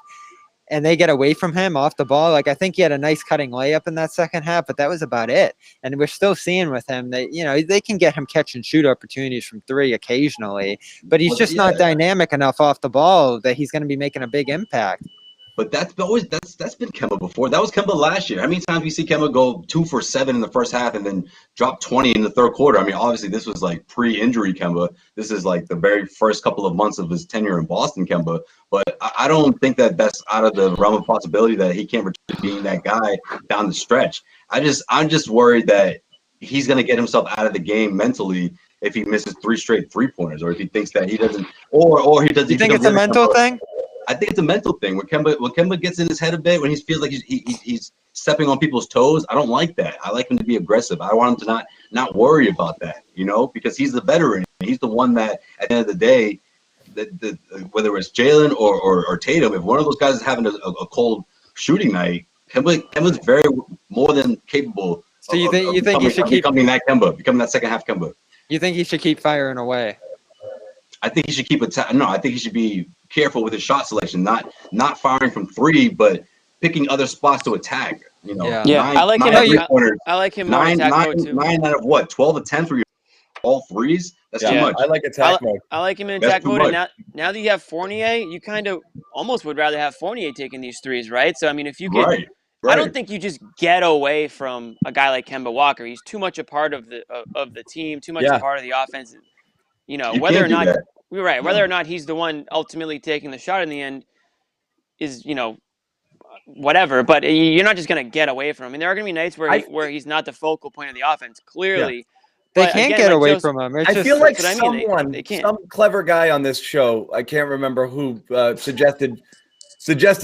and they get away from him off the ball? Like I think he had a nice cutting layup in that second half, but that was about it. And we're still seeing with him that, they can get him catch and shoot opportunities from 3 occasionally, but he's just not dynamic enough off the ball that he's going to be making a big impact. But that's been Kemba before. That was Kemba last year. How many times we see Kemba go 2 for 7 in the first half and then drop 20 in the third quarter? I mean, obviously this was like pre-injury Kemba. This is like the very first couple of months of his tenure in Boston Kemba. But I don't think that's out of the realm of possibility that he can't return to being that guy down the stretch. I'm just worried that he's going to get himself out of the game mentally if he misses 3 straight 3-pointers, or if he thinks that he doesn't, or he doesn't. You think it's a mental thing? I think it's a mental thing. When Kemba gets in his head a bit, when he feels like he's stepping on people's toes, I don't like that. I like him to be aggressive. I want him to not worry about that, because he's the veteran. He's the one that at the end of the day, whether it's Jaylen or Tatum, if one of those guys is having a cold shooting night, Kemba's very more than capable. So you think he should keep becoming that second half Kemba? You think he should keep firing away? I think he should keep I think he should be careful with his shot selection, not firing from 3, but picking other spots to attack. You know, I like him. I like him more attack mode too. 9 out of what? 12 attempts where you're all threes. That's too much. I like attack mode. I like him in attack mode. And now that you have Fournier, you kind of almost would rather have Fournier taking these threes, right? So I mean, if you get, right. I don't think you just get away from a guy like Kemba Walker. He's too much a part of the team, too much a part of the offense. You know, whether or not he's the one ultimately taking the shot in the end is, you know, whatever. But you're not just going to get away from him. I mean, there are going to be nights where he's not the focal point of the offense. Clearly. Yeah. They can't get away from him. I feel like some clever guy on this show, I can't remember who, suggested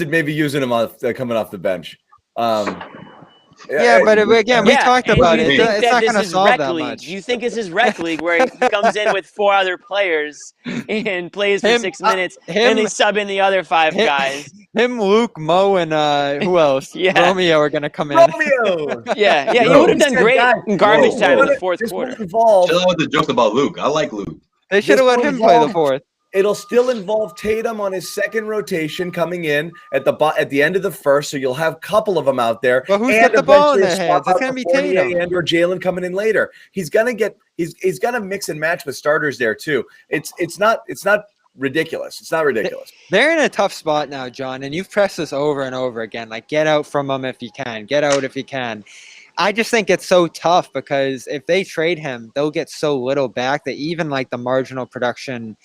maybe using him coming off the bench. But again, we talked about it. It's not going to solve that much. Do you think this is rec league where he comes in with 4 other players and plays for 6 minutes, and they sub in the other 5 guys? Him, Luke, Mo, and who else? Romeo are going to come in. Romeo! He would have done great in garbage time in the fourth quarter. Chill out with the jokes about Luke. I like Luke. They should have let him play the fourth. It'll still involve Tatum on his second rotation coming in at the end of the first, so you'll have a couple of them out there. But who's got the ball in their hands? It's going to be Tatum and or Jaylen coming in later. He's gonna mix and match with starters there too. It's not ridiculous. It's not ridiculous. They're in a tough spot now, John, and you've pressed this over and over again. Like, get out from them if you can. Get out if you can. I just think it's so tough because if they trade him, they'll get so little back that even like the marginal production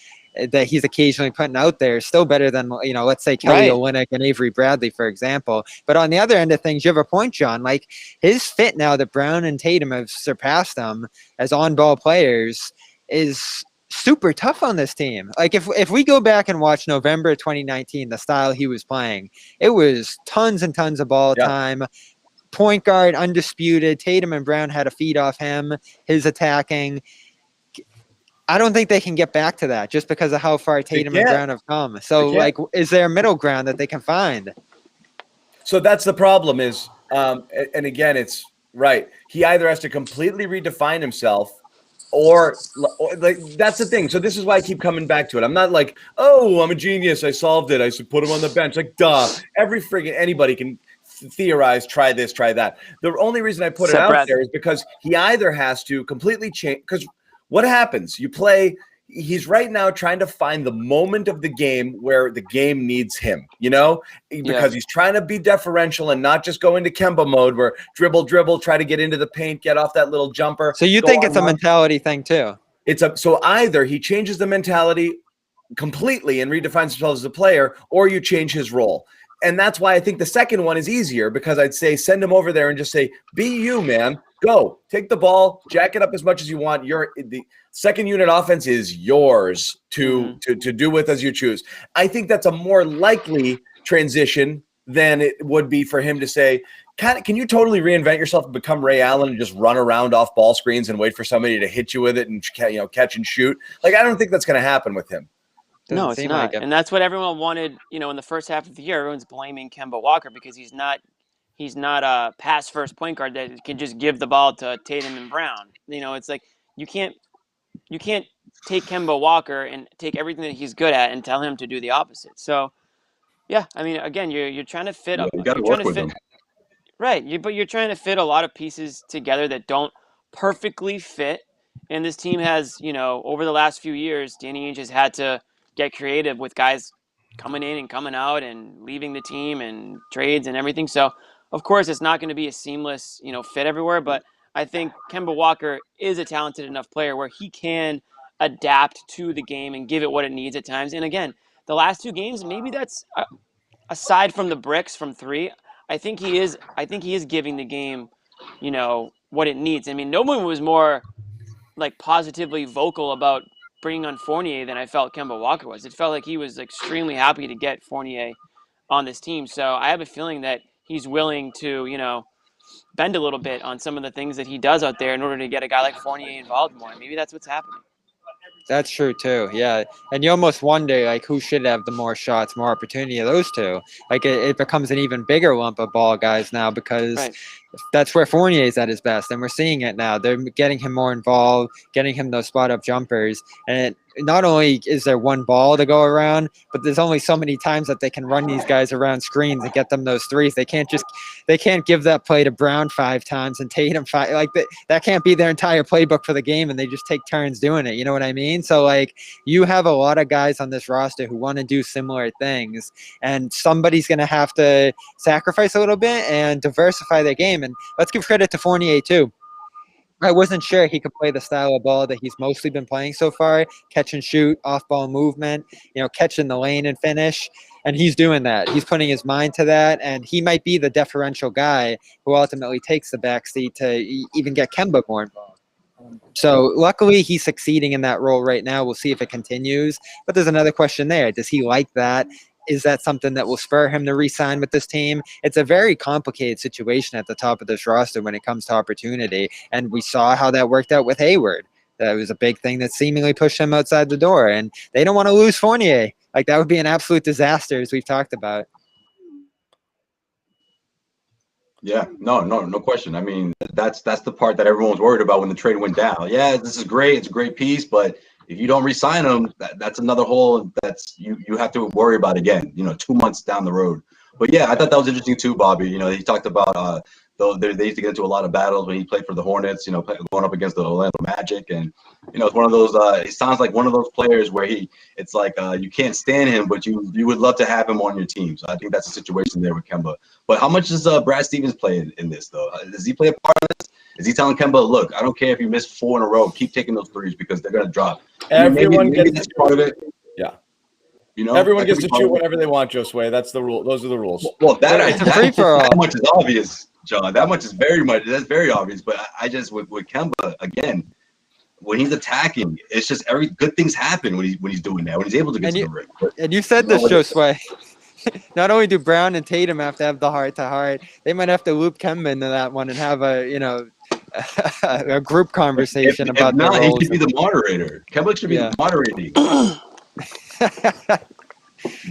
that he's occasionally putting out there is still better than, you know, let's say Kelly Olynyk and Avery Bradley, for example. But on the other end of things, you have a point, John. Like, his fit now that Brown and Tatum have surpassed them as on-ball players is super tough on this team. Like, if we go back and watch November 2019, the style he was playing, it was tons and tons of ball time. Point guard, undisputed. Tatum and Brown had a feed off him, his attacking. I don't think they can get back to that just because of how far Tatum and Brown have come. So, like, is there a middle ground that they can find? So that's the problem is, and again, it's right. He either has to completely redefine himself or like, that's the thing. So this is why I keep coming back to it. I'm not like, oh, I'm a genius. I solved it. I should put him on the bench. Like, duh. Anybody can theorize, try this, try that. The only reason I put it out there is because he either has to completely change, because what happens? You play, he's right now trying to find the moment of the game where the game needs him, you know, because he's trying to be deferential and not just go into Kemba mode where dribble, try to get into the paint, get off that little jumper. So you think it's a mentality thing too? So either he changes the mentality completely and redefines himself as a player, or you change his role. And that's why I think the second one is easier, because I'd say send him over there and just say, be you, man. Go. Take the ball, jack it up as much as you want. The second unit offense is yours to do with as you choose. I think that's a more likely transition than it would be for him to say, can you totally reinvent yourself and become Ray Allen and just run around off ball screens and wait for somebody to hit you with it and, you know, catch and shoot? Like, I don't think that's going to happen with him. No, it's not. And that's what everyone wanted, you know, in the first half of the year. Everyone's blaming Kemba Walker because he's not a pass-first point guard that can just give the ball to Tatum and Brown. You know, it's like you can't take Kemba Walker and take everything that he's good at and tell him to do the opposite. So, yeah, I mean, again, you're trying to fit. You got to work with him. Right, but you're trying to fit a lot of pieces together that don't perfectly fit. And this team has, you know, over the last few years, Danny Ainge has had to get creative with guys coming in and coming out and leaving the team and trades and everything. So, of course, it's not going to be a seamless, you know, fit everywhere. But I think Kemba Walker is a talented enough player where he can adapt to the game and give it what it needs at times. And again, the last 2 games, maybe that's aside from the bricks from 3. I think he is giving the game, you know, what it needs. I mean, no one was more like positively vocal about bringing on Fournier than I felt Kemba Walker was. It felt like he was extremely happy to get Fournier on this team. So I have a feeling that he's willing to, you know, bend a little bit on some of the things that he does out there in order to get a guy like Fournier involved more. Maybe that's what's happening. That's true too. Yeah. And you almost wonder like who should have the more shots, more opportunity of those two. Like it becomes an even bigger lump of ball guys now because that's where Fournier is at his best, and we're seeing it now. They're getting him more involved, getting him those spot-up jumpers, and not only is there one ball to go around, but there's only so many times that they can run these guys around screens and get them those threes. They can't give that play to Brown 5 times and Tatum 5. Like that can't be their entire playbook for the game, and they just take turns doing it. You know what I mean? So like you have a lot of guys on this roster who want to do similar things, and somebody's going to have to sacrifice a little bit and diversify their game. And let's give credit to Fournier too. I wasn't sure he could play the style of ball that he's mostly been playing so far, catch and shoot, off-ball movement, catch in the lane and finish, and he's doing that. He's putting his mind to that, and he might be the differential guy who ultimately takes the backseat to even get Kemba more involved. So luckily he's succeeding in that role right now. We'll see if it continues, but there's another question there. Does he like that? Is that something that will spur him to re-sign with this team? It's a very complicated situation at the top of this roster when it comes to opportunity, and we saw how that worked out with Hayward. That was a big thing that seemingly pushed him outside the door, and they don't want to lose Fournier. Like, that would be an absolute disaster, as we've talked about. Yeah, no question. I mean, that's the part that everyone's worried about when the trade went down. Yeah, this is great. It's a great piece, but if you don't re-sign him, that's another hole that's you have to worry about again, 2 months down the road. But yeah, I thought that was interesting too, Bobby. He talked about they used to get into a lot of battles when he played for the Hornets, going up against the Orlando Magic. And, it's one of those, it sounds like one of those players where it's like you can't stand him, but you would love to have him on your team. So I think that's the situation there with Kemba. But how much does Brad Stevens play in this, though? Does he play a part of this? Is he telling Kemba, look, I don't care if you miss 4 in a row, keep taking those threes because they're going to drop? Everyone maybe that's part of it. Yeah. Everyone gets to shoot whenever they want, Josue. That's the rule. Those are the rules. Well, that much is obvious, John. That much is that's very obvious. But I just with Kemba again, when he's attacking, it's just good things happen when he's doing that. When he's able to get to the rim. And you said this, Josue. Not only do Brown and Tatum have to have the heart-to-heart, they might have to loop Kemba into that one and have a group conversation about the roles. He should be the moderator. Kemba should be the moderating. But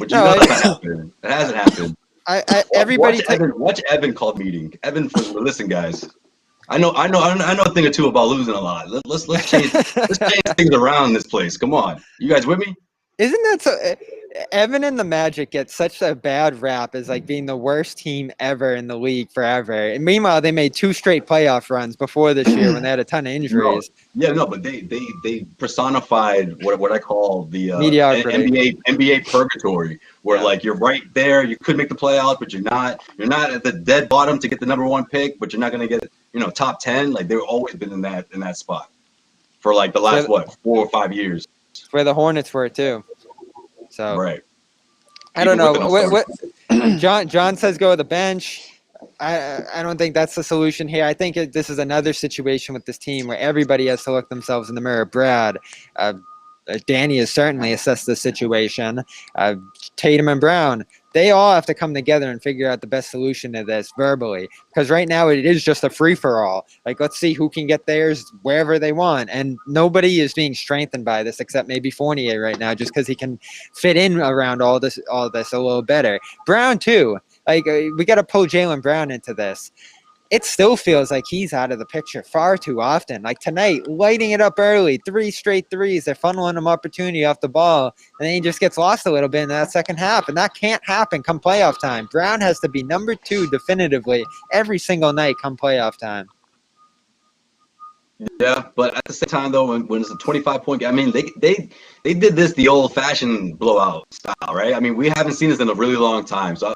that hasn't happened. Watch Evan call meeting. Evan, listen, guys. I know a thing or two about losing a lot. Let's change things around in this place. Come on, you guys with me? Isn't that so? Evan and the Magic get such a bad rap as like being the worst team ever in the league forever. And meanwhile, they made 2 straight playoff runs before this year when they had a ton of injuries. But they personified what I call the NBA purgatory, where like you're right there, you could make the playoffs, but you're not at the dead bottom to get the number 1 pick, but you're not going to get top 10. Like they've always been in that spot for like the last 4 or 5 years. Where the Hornets were too. So right. I don't know what John says go to the bench. I don't think that's the solution here. I think this is another situation with this team where everybody has to look themselves in the mirror. Brad, Danny has certainly assessed the situation. Tatum and Brown, they all have to come together and figure out the best solution to this verbally. Because right now it is just a free-for-all. Like, let's see who can get theirs wherever they want. And nobody is being strengthened by this except maybe Fournier right now, just because he can fit in around all this a little better. Brown, too. Like, we got to pull Jaylen Brown into this. It still feels like he's out of the picture far too often. Like tonight, lighting it up early, 3 straight threes. They're funneling him opportunity off the ball, and then he just gets lost a little bit in that second half, and that can't happen come playoff time. Brown has to be number 2 definitively every single night come playoff time. Yeah, but at the same time, though, when it's a 25-point game, I mean, they did this the old-fashioned blowout style, right? I mean, we haven't seen this in a really long time. So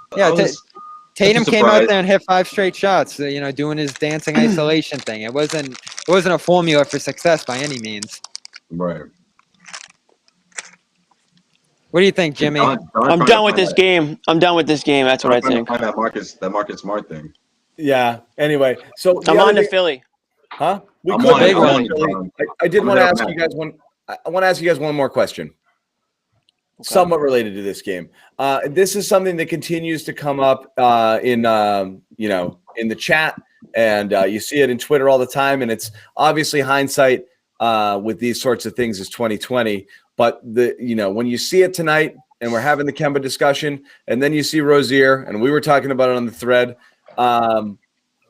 Tatum came out there and hit 5 straight shots, doing his dancing isolation thing. It wasn't a formula for success by any means. Right. What do you think, Jimmy? I'm done with this game. That's what I think. That Marcus Smart thing. Yeah. Anyway, so I'm on to Philly. Huh? I did want to ask you guys one. I want to ask you guys one more question. Okay. Somewhat related to this game. This is something that continues to come up in the chat, and you see it in Twitter all the time. And it's obviously hindsight with these sorts of things is 2020. But when you see it tonight, and we're having the Kemba discussion, and then you see Rozier, and we were talking about it on the thread.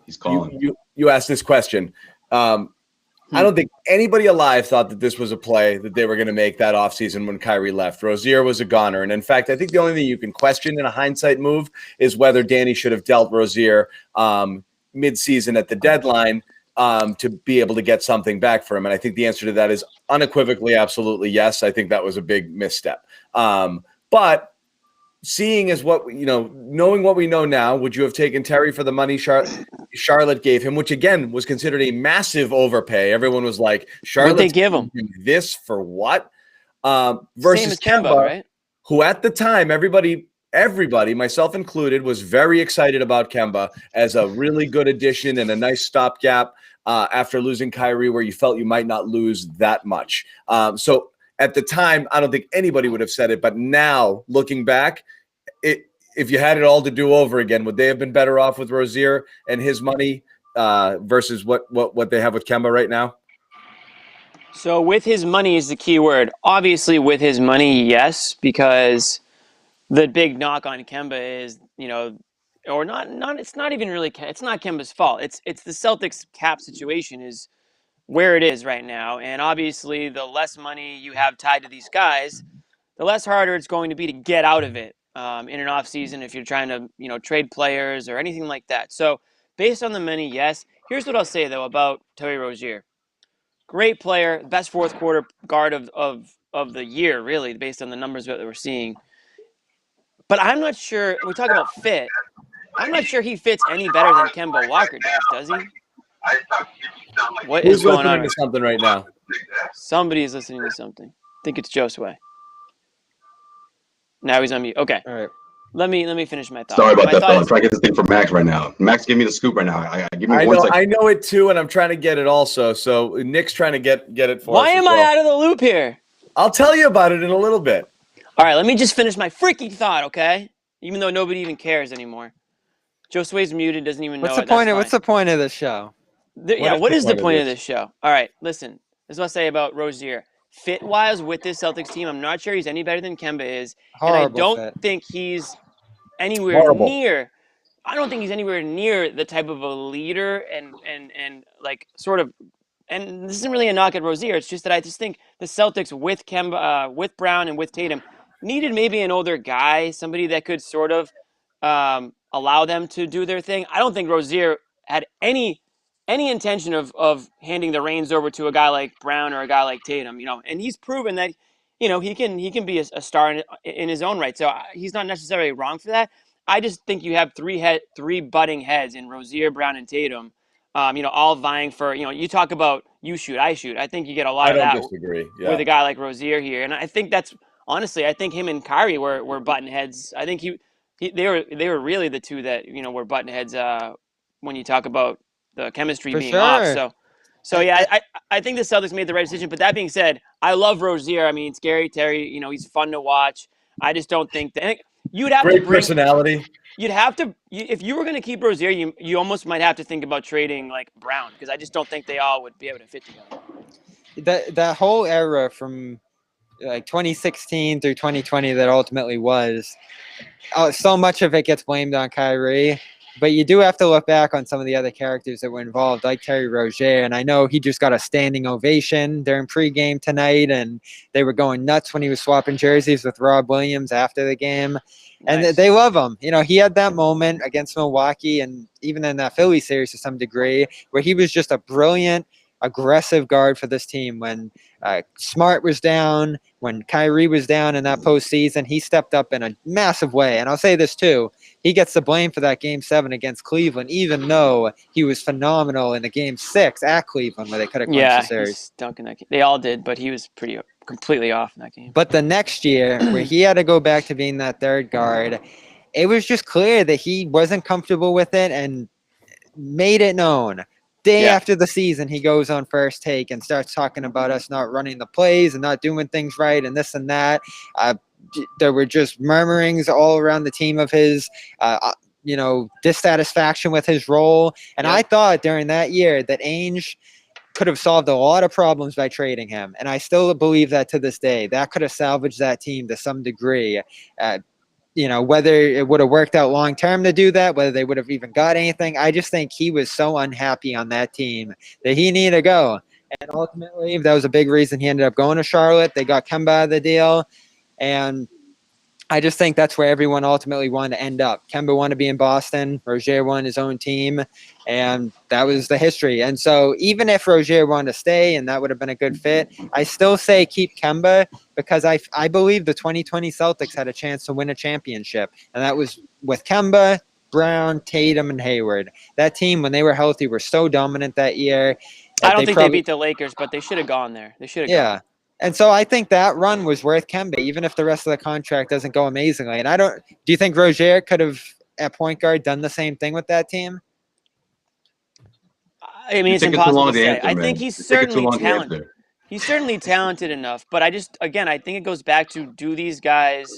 He's calling. You asked this question. I don't think anybody alive thought that this was a play that they were going to make that offseason when Kyrie left. Rozier was a goner. And in fact, I think the only thing you can question in a hindsight move is whether Danny should have dealt Rozier mid-season at the deadline to be able to get something back for him. And I think the answer to that is unequivocally, absolutely yes. I think that was a big misstep. But seeing as what, knowing what we know now, would you have taken Terry for the money Charlotte gave him, which again was considered a massive overpay? Everyone was like, Charlotte, they give him this for what? Same Versus as Kemba, right? Who at the time, everybody, myself included, was very excited about Kemba as a really good addition and a nice stopgap after losing Kyrie, where you felt you might not lose that much. So at the time, I don't think anybody would have said it, but now looking back, if you had it all to do over again, would they have been better off with Rozier and his money versus what they have with Kemba right now? So with his money is the key word. Obviously, with his money, yes, because the big knock on Kemba is, or not. It's not even really. It's not Kemba's fault. It's the Celtics cap situation is where it is right now, and obviously, the less money you have tied to these guys, the less harder it's going to be to get out of it in an off season if you're trying to, trade players or anything like that. So based on the money, yes. Here's what I'll say though about Terry Rozier. Great player, best fourth quarter guard of the year, really, based on the numbers that we're seeing. But I'm not sure. We talk about fit. I'm not sure he fits any better than Kemba Walker does he? What is going on? Who's listening to something right now? Somebody is listening to something. I think it's Josue. Now he's on mute. Okay. All right. Let me finish my thought. Sorry about that, fellas. I'm trying to get this thing from Max right now. Max, give me the scoop right now. Give me 1 second. I know it too, and I'm trying to get it also. So Nick's trying to get it for us. Why am I out of the loop here? I'll tell you about it in a little bit. All right, let me just finish my freaking thought, okay? Even though nobody even cares anymore. Josue's muted, doesn't even know it. What's the point of this show? What is the point of this show? All right, listen. This is what I say about Rozier. Fit-wise with this Celtics team, I'm not sure he's any better than Kemba is. And I don't think he's anywhere near. I don't think he's anywhere near the type of a leader and like sort of. And this isn't really a knock at Rozier. It's just that I just think the Celtics with Kemba, with Brown, and with Tatum needed maybe an older guy, somebody that could sort of allow them to do their thing. I don't think Rozier had any intention of handing the reins over to a guy like Brown or a guy like Tatum, and he's proven that, he can be a star in his own right. So he's not necessarily wrong for that. I just think you have three butting heads in Rozier, Brown, and Tatum, all vying for, you talk about you shoot, I shoot. I think you get a lot of that with a guy like Rozier here. And I think that's, honestly, I think him and Kyrie were button heads. I think they were really the two that, were button heads when you talk about the chemistry being off. So yeah, I think the Celtics made the right decision. But that being said, I love Rozier. I mean, Scary Terry, he's fun to watch. I just don't think that you'd have great personality. You'd have to, if you were going to keep Rozier, you almost might have to think about trading like Brown, because I just don't think they all would be able to fit together. That whole era from like 2016 through 2020 that ultimately was, so much of it gets blamed on Kyrie. But you do have to look back on some of the other characters that were involved, like Terry Rozier. And I know he just got a standing ovation during pregame tonight, and they were going nuts when he was swapping jerseys with Rob Williams after the game. And Nice. They love him. He had that moment against Milwaukee and even in that Philly series to some degree where he was just a brilliant, aggressive guard for this team. When Smart was down, when Kyrie was down in that postseason, he stepped up in a massive way. And I'll say this too. He gets the blame for that Game 7 against Cleveland, even though he was phenomenal in the Game 6 at Cleveland where they could have clinched the series. He's stunk in that game. They all did, but he was completely off in that game. But the next year, where he had to go back to being that third guard, it was just clear that he wasn't comfortable with it and made it known. Day after the season, he goes on First Take and starts talking about us not running the plays and not doing things right and this and that. There were just murmurings all around the team of his, dissatisfaction with his role. And I thought during that year that Ainge could have solved a lot of problems by trading him. And I still believe that to this day. That could have salvaged that team to some degree. whether it would have worked out long term to do that, whether they would have even got anything. I just think he was so unhappy on that team that he needed to go. And ultimately, that was a big reason he ended up going to Charlotte. They got Kemba out of the deal. And I just think that's where everyone ultimately wanted to end up. Kemba wanted to be in Boston. Rozier won his own team. And that was the history. And so even if Rozier wanted to stay and that would have been a good fit, I still say keep Kemba because I believe the 2020 Celtics had a chance to win a championship. And that was with Kemba, Brown, Tatum, and Hayward. That team, when they were healthy, were so dominant that year. I don't think they beat the Lakers, but they should have gone there. They should have gone. And so I think that run was worth Kemba, even if the rest of the contract doesn't go amazingly. And do you think Rozier could have, at point guard, done the same thing with that team? I mean, it's impossible to say. I think he's certainly talented. He's certainly talented enough, but I think it goes back to, do these guys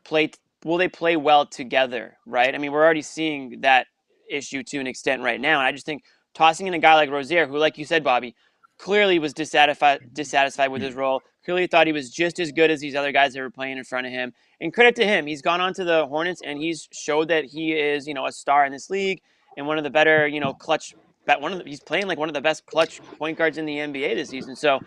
will they play well together, right? I mean, we're already seeing that issue to an extent right now, and I just think tossing in a guy like Rozier, who, like you said, Bobby, clearly was dissatisfied with his role, clearly thought he was just as good as these other guys that were playing in front of him. And credit to him, he's gone on to the Hornets and he's showed that he is, a star in this league and one of the better, clutch. He's playing like one of the best clutch point guards in the NBA this season. So,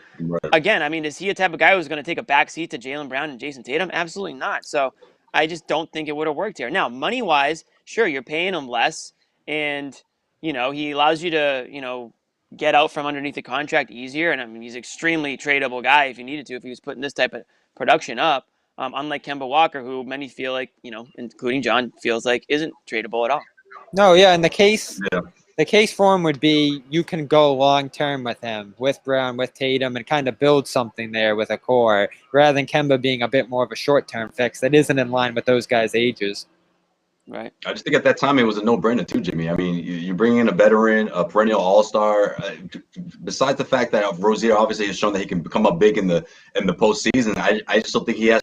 again, I mean, is he a type of guy who's going to take a backseat to Jaylen Brown and Jayson Tatum? Absolutely not. So, I just don't think it would have worked here. Now, money-wise, sure, you're paying him less, and he allows you to get out from underneath the contract easier. And I mean, he's an extremely tradable guy if you needed to, if he was putting this type of production up. Unlike Kemba Walker, who many feel like, including John, feels like isn't tradable at all. No, yeah, and the case for him would be you can go long term with him, with Brown, with Tatum, and kind of build something there with a core, rather than Kemba being a bit more of a short term fix that isn't in line with those guys' ages. Right. I just think at that time it was a no-brainer too, Jimmy. I mean, you bring in a veteran, a perennial all-star. Besides the fact that Rozier obviously has shown that he can come up big in the postseason, I just don't think he has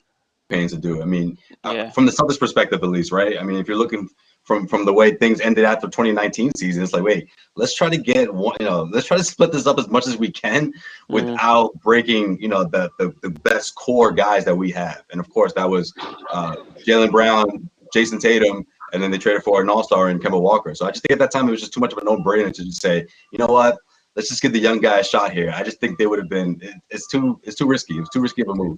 pains to do. I mean, from the Celtics perspective at least, right? I mean, if you're looking from the way things ended after 2019 season, it's like, wait, let's try to get one. Let's try to split this up as much as we can without breaking, the best core guys that we have. And of course, that was Jaylen Brown, Jayson Tatum. And then they traded for an all-star in Kemba Walker. So I just think at that time it was just too much of a no-brainer to just say, you know what, let's just give the young guy a shot here. I just think they would have been. It's too risky. It was too risky of a move.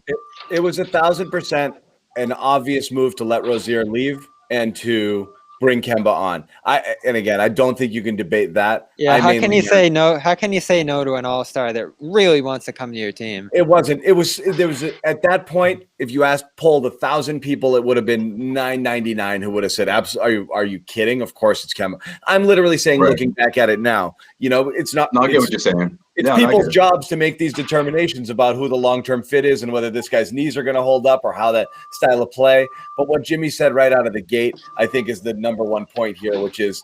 It was 1,000% an obvious move to let Rozier leave and to bring Kemba on. I don't think you can debate that. Yeah, how can you say no? How can you say no to an all-star that really wants to come to your team? There was at that point, if you polled 1,000 people, it would have been 999 who would have said, "Absolutely, are you kidding? Of course it's Kemba." I'm literally saying, looking back at it now, it's not. No, I get what you're saying. It's people's jobs to make these determinations about who the long-term fit is and whether this guy's knees are going to hold up or how that style of play. But what Jimmy said right out of the gate, I think, is the number one point here, which is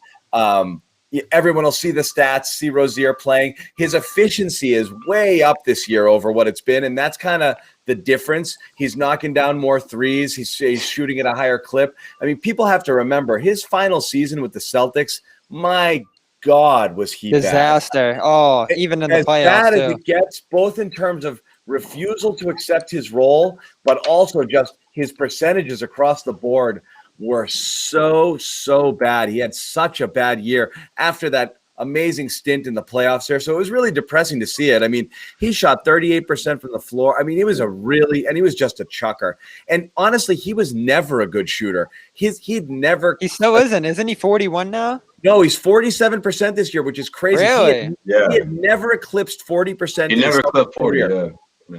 everyone will see the stats, see Rozier playing. His efficiency is way up this year over what it's been, and that's kind of the difference. He's knocking down more threes. He's shooting at a higher clip. I mean, people have to remember his final season with the Celtics, my God, was he disaster. Bad. Oh, even in the playoffs. As bad as it gets, both in terms of refusal to accept his role, but also just his percentages across the board were so bad. He had such a bad year after that amazing stint in the playoffs there. So it was really depressing to see it. I mean, he shot 38% from the floor. I mean, he was he was just a chucker. And honestly, he was never a good shooter. He still isn't he 41 now? No, he's 47% this year, which is crazy. Really? He had never eclipsed 40%. He never eclipsed 40,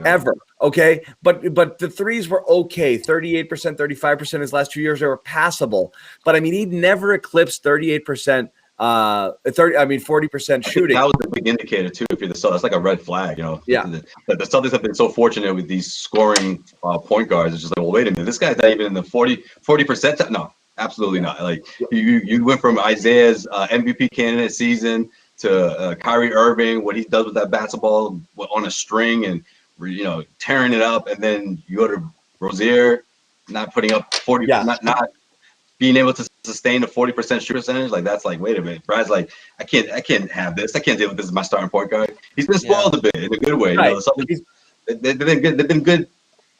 ever. Okay. But the threes were okay. 38%, 35% his last 2 years, they were passable. But I mean, he'd never eclipsed 38%. 40% shooting. That was the big indicator too. If you're the Celtics, that's like a red flag, Yeah. The Celtics have been so fortunate with these scoring point guards. It's just like, well, wait a minute, this guy's not even in the 40%. No, absolutely not. Like you went from Isaiah's MVP candidate season to Kyrie Irving, what he does with that basketball on a string and tearing it up, and then you go to Rozier not putting up 40, not being able to sustain a 40% shoot percentage. Like, that's like, wait a minute. Brad's like, I can't have this. I can't deal with this as my starting point guard. He's been spoiled a bit in a good way. Right. They've been good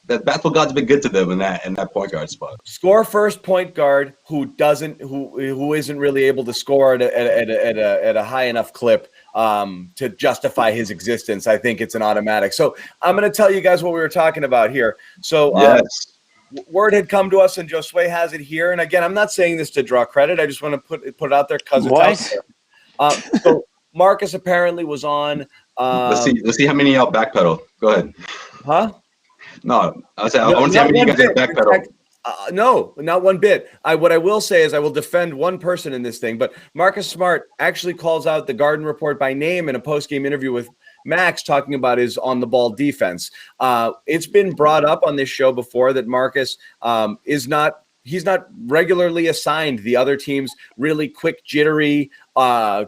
that basketball God's been good to them in that point guard spot. Score first point guard who isn't really able to score at a high enough clip to justify his existence. I think it's an automatic. So I'm going to tell you guys what we were talking about here. So yes. Word had come to us, and Josue has it here. And again, I'm not saying this to draw credit. I just want to put it out there because it's out there. So Marcus apparently was on. Let's see how many y'all backpedal. Go ahead. Huh? No, I want to see how many you guys backpedal. No, not one bit. What I will say is I will defend one person in this thing, but Marcus Smart actually calls out the Garden Report by name in a post-game interview with Max, talking about his on-the-ball defense. It's been brought up on this show before that Marcus he's not regularly assigned the other team's really quick, jittery,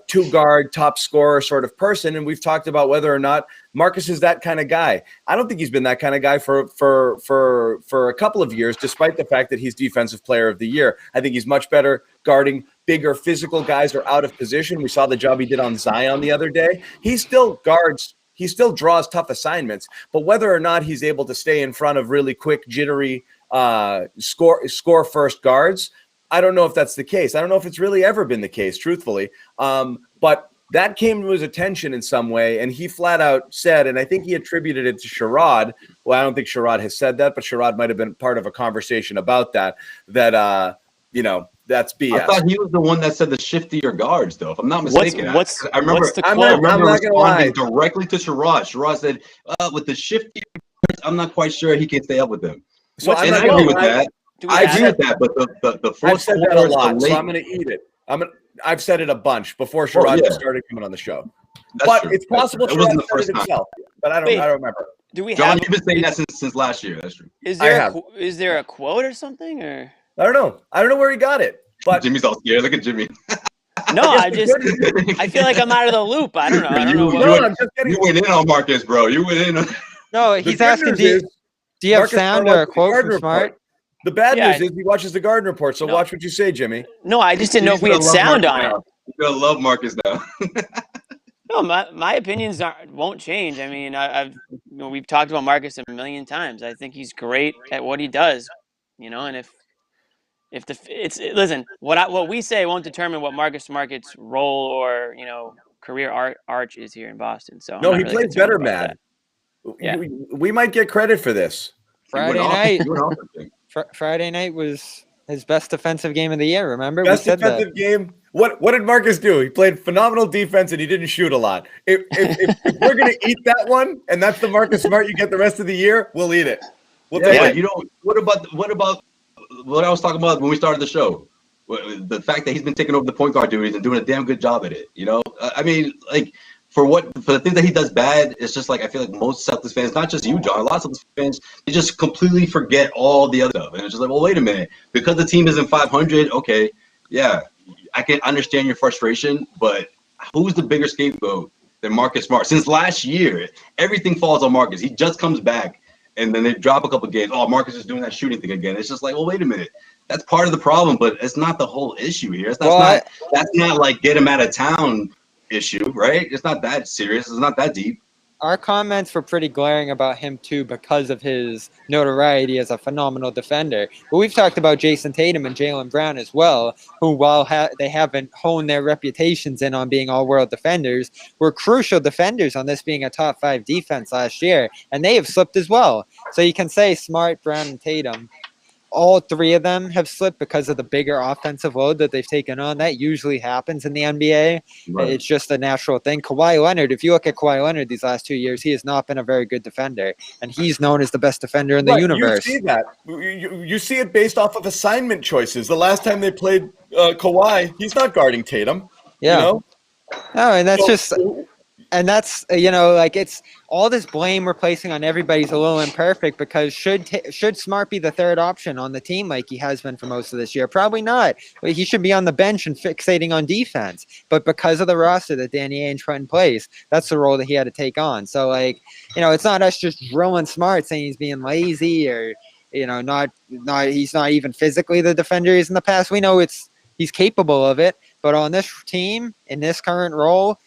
two-guard, top scorer sort of person, and we've talked about whether or not Marcus is that kind of guy. I don't think he's been that kind of guy for a couple of years, despite the fact that he's Defensive Player of the Year. I think he's much better guarding bigger physical guys who are out of position. We saw the job he did on Zion the other day. He still draws tough assignments, but whether or not he's able to stay in front of really quick, jittery, score first guards, I don't know if that's the case. I don't know if it's really ever been the case, truthfully. But that came to his attention in some way, and he flat out said, and I think he attributed it to Sherrod. Well, I don't think Sherrod has said that, but Sherrod might have been part of a conversation about that that's BS. I thought he was the one that said the shiftier guards, though, if I'm not mistaken. I remember responding directly to Sherrod. Sherrod said, with the shiftier guards, I'm not quite sure he can stay up with them. So I agree with that. I agree with that, but the fourth I've said that a lot, so I'm going to eat it. I've said it a bunch before Sherrod started coming on the show. That's true. It's possible Sherrod said it himself, but I don't remember. John, you've been saying that since last year. That's true. Is there a quote or something, or I don't know. I don't know where he got it. But Jimmy's all scared. Look at Jimmy. No, I feel like I'm out of the loop. I don't know. You went in on Marcus, bro. You went in. No, he's asking. Do you have sound or a quote from Smart? The bad news is he watches the Garden Report, so watch what you say, Jimmy. No, I just didn't know if we had sound on it. You're gonna love Marcus now. No, my opinions won't change. I mean, we've talked about Marcus a million times. I think he's great at what he does, and listen, what we say won't determine what Marcus Smart's role or career arch is here in Boston. So no, he played better, Matt. Yeah. We might get credit for this. Friday night was his best defensive game of the year. Remember, best defensive game. What did Marcus do? He played phenomenal defense and he didn't shoot a lot. If we're gonna eat that one, and that's the Marcus Smart you get the rest of the year, we'll eat it. We'll take it. What about what I was talking about when we started the show? The fact that he's been taking over the point guard duties and doing a damn good job at it. I mean, like. For the things that he does bad, it's just like I feel like most Celtics fans, not just you, John, a lot of Celtics fans, they just completely forget all the other stuff. And it's just like, well, wait a minute. Because the team isn't 500, okay, yeah, I can understand your frustration, but who's the bigger scapegoat than Marcus Smart? Since last year, everything falls on Marcus. He just comes back, and then they drop a couple games. Oh, Marcus is doing that shooting thing again. It's just like, well, wait a minute. That's part of the problem, but it's not the whole issue here. That's not like get him out of town issue, right? It's not that serious. It's not that deep. Our comments were pretty glaring about him too because of his notoriety as a phenomenal defender. But we've talked about Jayson Tatum and Jaylen Brown as well, who while they haven't honed their reputations in on being all-world defenders, were crucial defenders on this being a top 5 defense last year, and they have slipped as well. So you can say Smart, Brown, and Tatum. All 3 of them have slipped because of the bigger offensive load that they've taken on. That usually happens in the NBA. Right. It's just a natural thing. Kawhi Leonard, if you look at Kawhi Leonard these last 2 years, he has not been a very good defender, and he's known as the best defender in the universe. You see that. You see it based off of assignment choices. The last time they played Kawhi, he's not guarding Tatum. Yeah. No, and that's and that's, it's all this blame we're placing on everybody's a little imperfect because should Smart be the third option on the team like he has been for most of this year? Probably not. He should be on the bench and fixating on defense. But because of the roster that Danny Ainge put in place, that's the role that he had to take on. So, it's not us just drilling Smart saying he's being lazy or, he's not even physically the defender he is in the past. We know he's capable of it. But on this team, in this current role,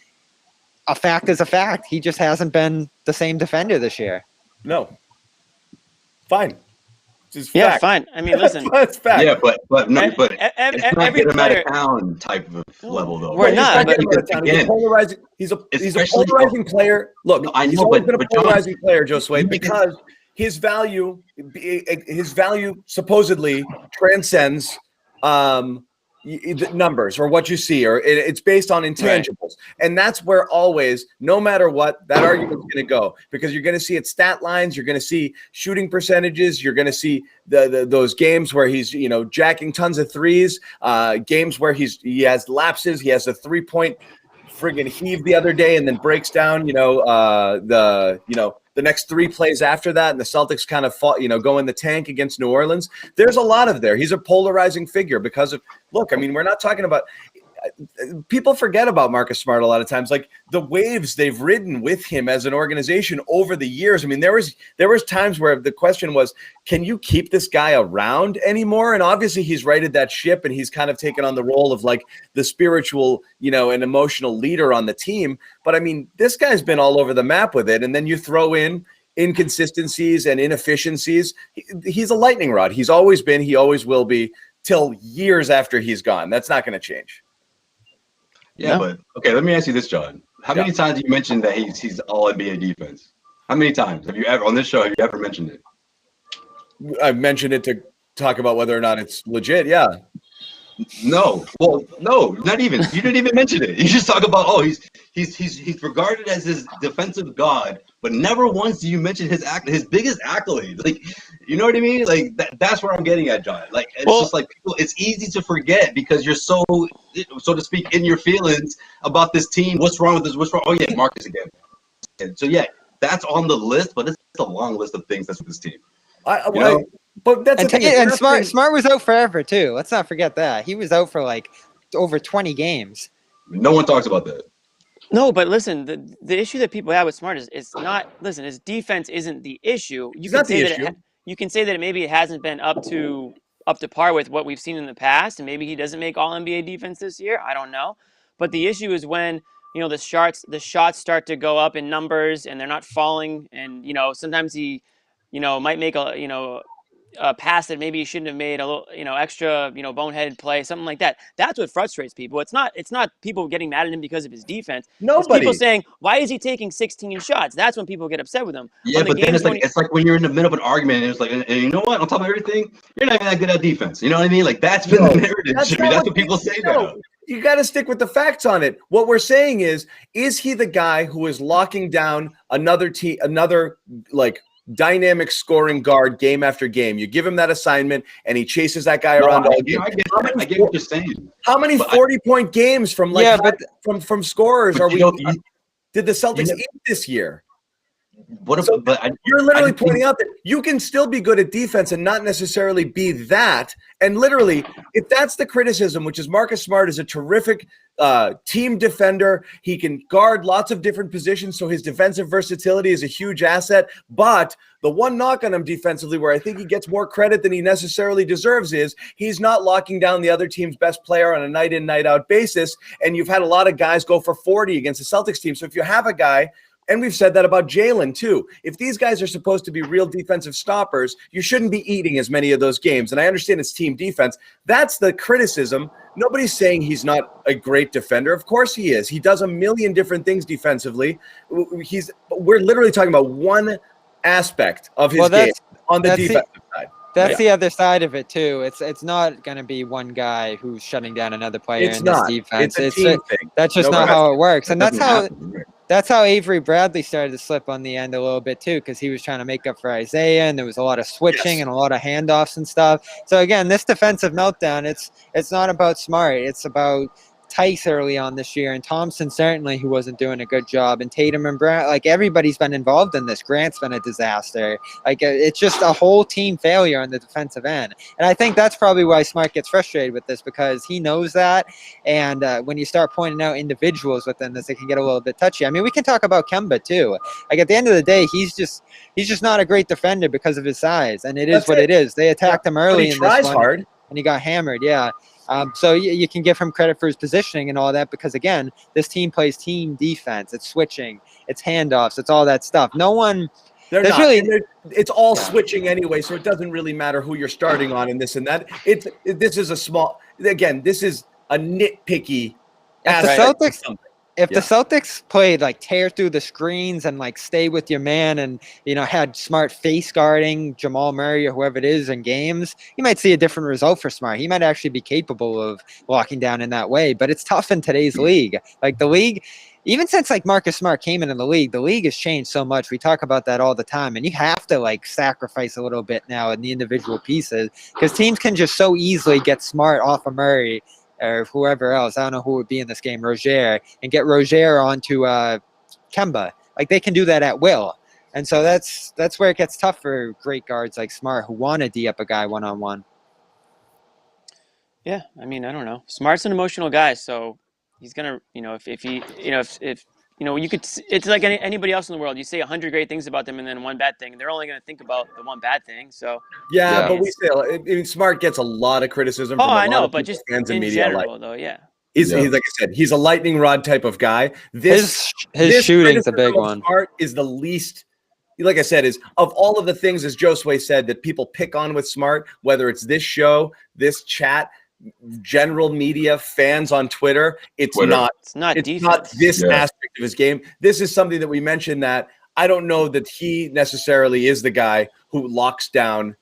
a fact is a fact. He just hasn't been the same defender this year. No. Fine. Just yeah, fact. fine. I mean, listen. That's fact. Yeah, but it's not every get him out player, of town type of level though. We're not. But He's polarizing. He's a polarizing player. Look, I know, he's always been a but polarizing player, Josue, because his value supposedly transcends the numbers or what you see, or it's based on intangibles. Right. And that's where always, no matter what, that argument's going to go, because you're going to see its stat lines, you're going to see shooting percentages, you're going to see those games where he's, jacking tons of threes, games where he has lapses, he has a 3-point friggin' heave the other day and then breaks down, the next 3 plays after that, and the Celtics kind of fought, go in the tank against New Orleans. There's a lot of there. He's a polarizing figure because of, look, I mean, we're not talking about, people forget about Marcus Smart a lot of times, like the waves they've ridden with him as an organization over the years. I mean, there was times where the question was, can you keep this guy around anymore? And obviously he's righted that ship, and he's kind of taken on the role of like the spiritual, and emotional leader on the team. But I mean, this guy's been all over the map with it. And then you throw in inconsistencies and inefficiencies. He's a lightning rod. He's always been, he always will be till years after he's gone. That's not going to change. Yeah, but okay, let me ask you this, John. How many times have you mentioned that he's all NBA defense? How many times have you ever on this show mentioned it? I've mentioned it to talk about whether or not it's legit. Yeah. No, not even. You didn't even mention it. You just talk about he's regarded as his defensive god, but never once do you mention his biggest accolade. Like, you know what I mean? Like that's where I'm getting at, John. Like it's just like people, it's easy to forget because you're so to speak in your feelings about this team. What's wrong with this? What's wrong? Oh yeah, Marcus again. And so yeah, that's on the list, but it's a long list of things that's with this team. But that's and Smart was out forever too. Let's not forget that he was out for like over 20 games. No one talks about that. No, but listen, the issue that people have with Smart is not. Listen, his defense isn't the issue. You can say that you can say that maybe it hasn't been up to par with what we've seen in the past, and maybe he doesn't make All NBA defense this year. I don't know, but the issue is when the shots start to go up in numbers and they're not falling, and sometimes he might make a pass that maybe he shouldn't have made, a little, extra, boneheaded play, something like that. That's what frustrates people. It's not people getting mad at him because of his defense. Nobody. It's people saying, why is he taking 16 shots? That's when people get upset with him. Yeah, but then it's like when you're in the middle of an argument and it's like, and you know what? On top of everything, you're not even that good at defense. You know what I mean? Like that's been the narrative. That's what people say now. You got to stick with the facts on it. What we're saying is he the guy who is locking down another like dynamic scoring guard game after game? You give him that assignment and he chases that guy around all game. I get what you're saying. How many 40-point games from from scorers did the Celtics eat this year? You're literally pointing out that you can still be good at defense and not necessarily be that. And literally, if that's the criticism, which is Marcus Smart is a terrific team defender. He can guard lots of different positions, so his defensive versatility is a huge asset. But the one knock on him defensively, where I think he gets more credit than he necessarily deserves, is he's not locking down the other team's best player on a night-in, night-out basis. And you've had a lot of guys go for 40 against the Celtics team. So if you have a guy, and we've said that about Jaylen too, if these guys are supposed to be real defensive stoppers, you shouldn't be eating as many of those games. And I understand it's team defense. That's the criticism. Nobody's saying he's not a great defender. Of course he is. He does a million different things defensively. We're literally talking about one aspect of his game on the defensive side. That's the other side of it too. It's not going to be one guy who's shutting down another player in this defense. It's a team thing. That's just not how it works. And that's how Avery Bradley started to slip on the end a little bit too, because he was trying to make up for Isaiah, and there was a lot of switching and a lot of handoffs and stuff. So again, this defensive meltdown, it's not about Smart. It's about Tice early on this year, and Thompson certainly, who wasn't doing a good job, and Tatum and Brown. Like, everybody's been involved in this. Grant's been a disaster. Like, it's just a whole team failure on the defensive end. And I think that's probably why Smart gets frustrated with this, because he knows that. And when you start pointing out individuals within this, it can get a little bit touchy. I mean, we can talk about Kemba too. Like, at the end of the day, he's just not a great defender because of his size, and it is what it is. They attacked him early in this one, hard, and he got hammered. Yeah. So you can give him credit for his positioning and all that, because, again, this team plays team defense. It's switching. It's handoffs. It's all that stuff. No one They're not. Really, it's all switching anyway, so it doesn't really matter who you're starting on and this and that. This is a small. Again, this is a nitpicky. If the Celtics played like tear through the screens and like stay with your man and, had Smart face guarding Jamal Murray or whoever it is in games, you might see a different result for Smart. He might actually be capable of locking down in that way, but it's tough in today's league. Like the league, even since like Marcus Smart came into the league has changed so much. We talk about that all the time, and you have to like sacrifice a little bit now in the individual pieces because teams can just so easily get Smart off of Murray or whoever else, I don't know who would be in this game, Rozier, and get Rozier onto Kemba. Like they can do that at will. And so that's where it gets tough for great guards like Smart who want to D up a guy one-on-one. Yeah, I mean, I don't know. Smart's an emotional guy, so he's gonna, if he, if you could, it's like anybody else in the world. You say 100 great things about them and then one bad thing. They're only going to think about the one bad thing. So but we say Smart gets a lot of criticism. From I know, but just fans in media, general, though, he's like I said, he's a lightning rod type of guy. His shooting's a big one. Smart is the least. Like I said, is of all of the things, as Josue said, that people pick on with Smart, whether it's this show, this chat, general media, fans on Twitter, it's not this aspect of his game. This is something that we mentioned that I don't know that he necessarily is the guy who locks down,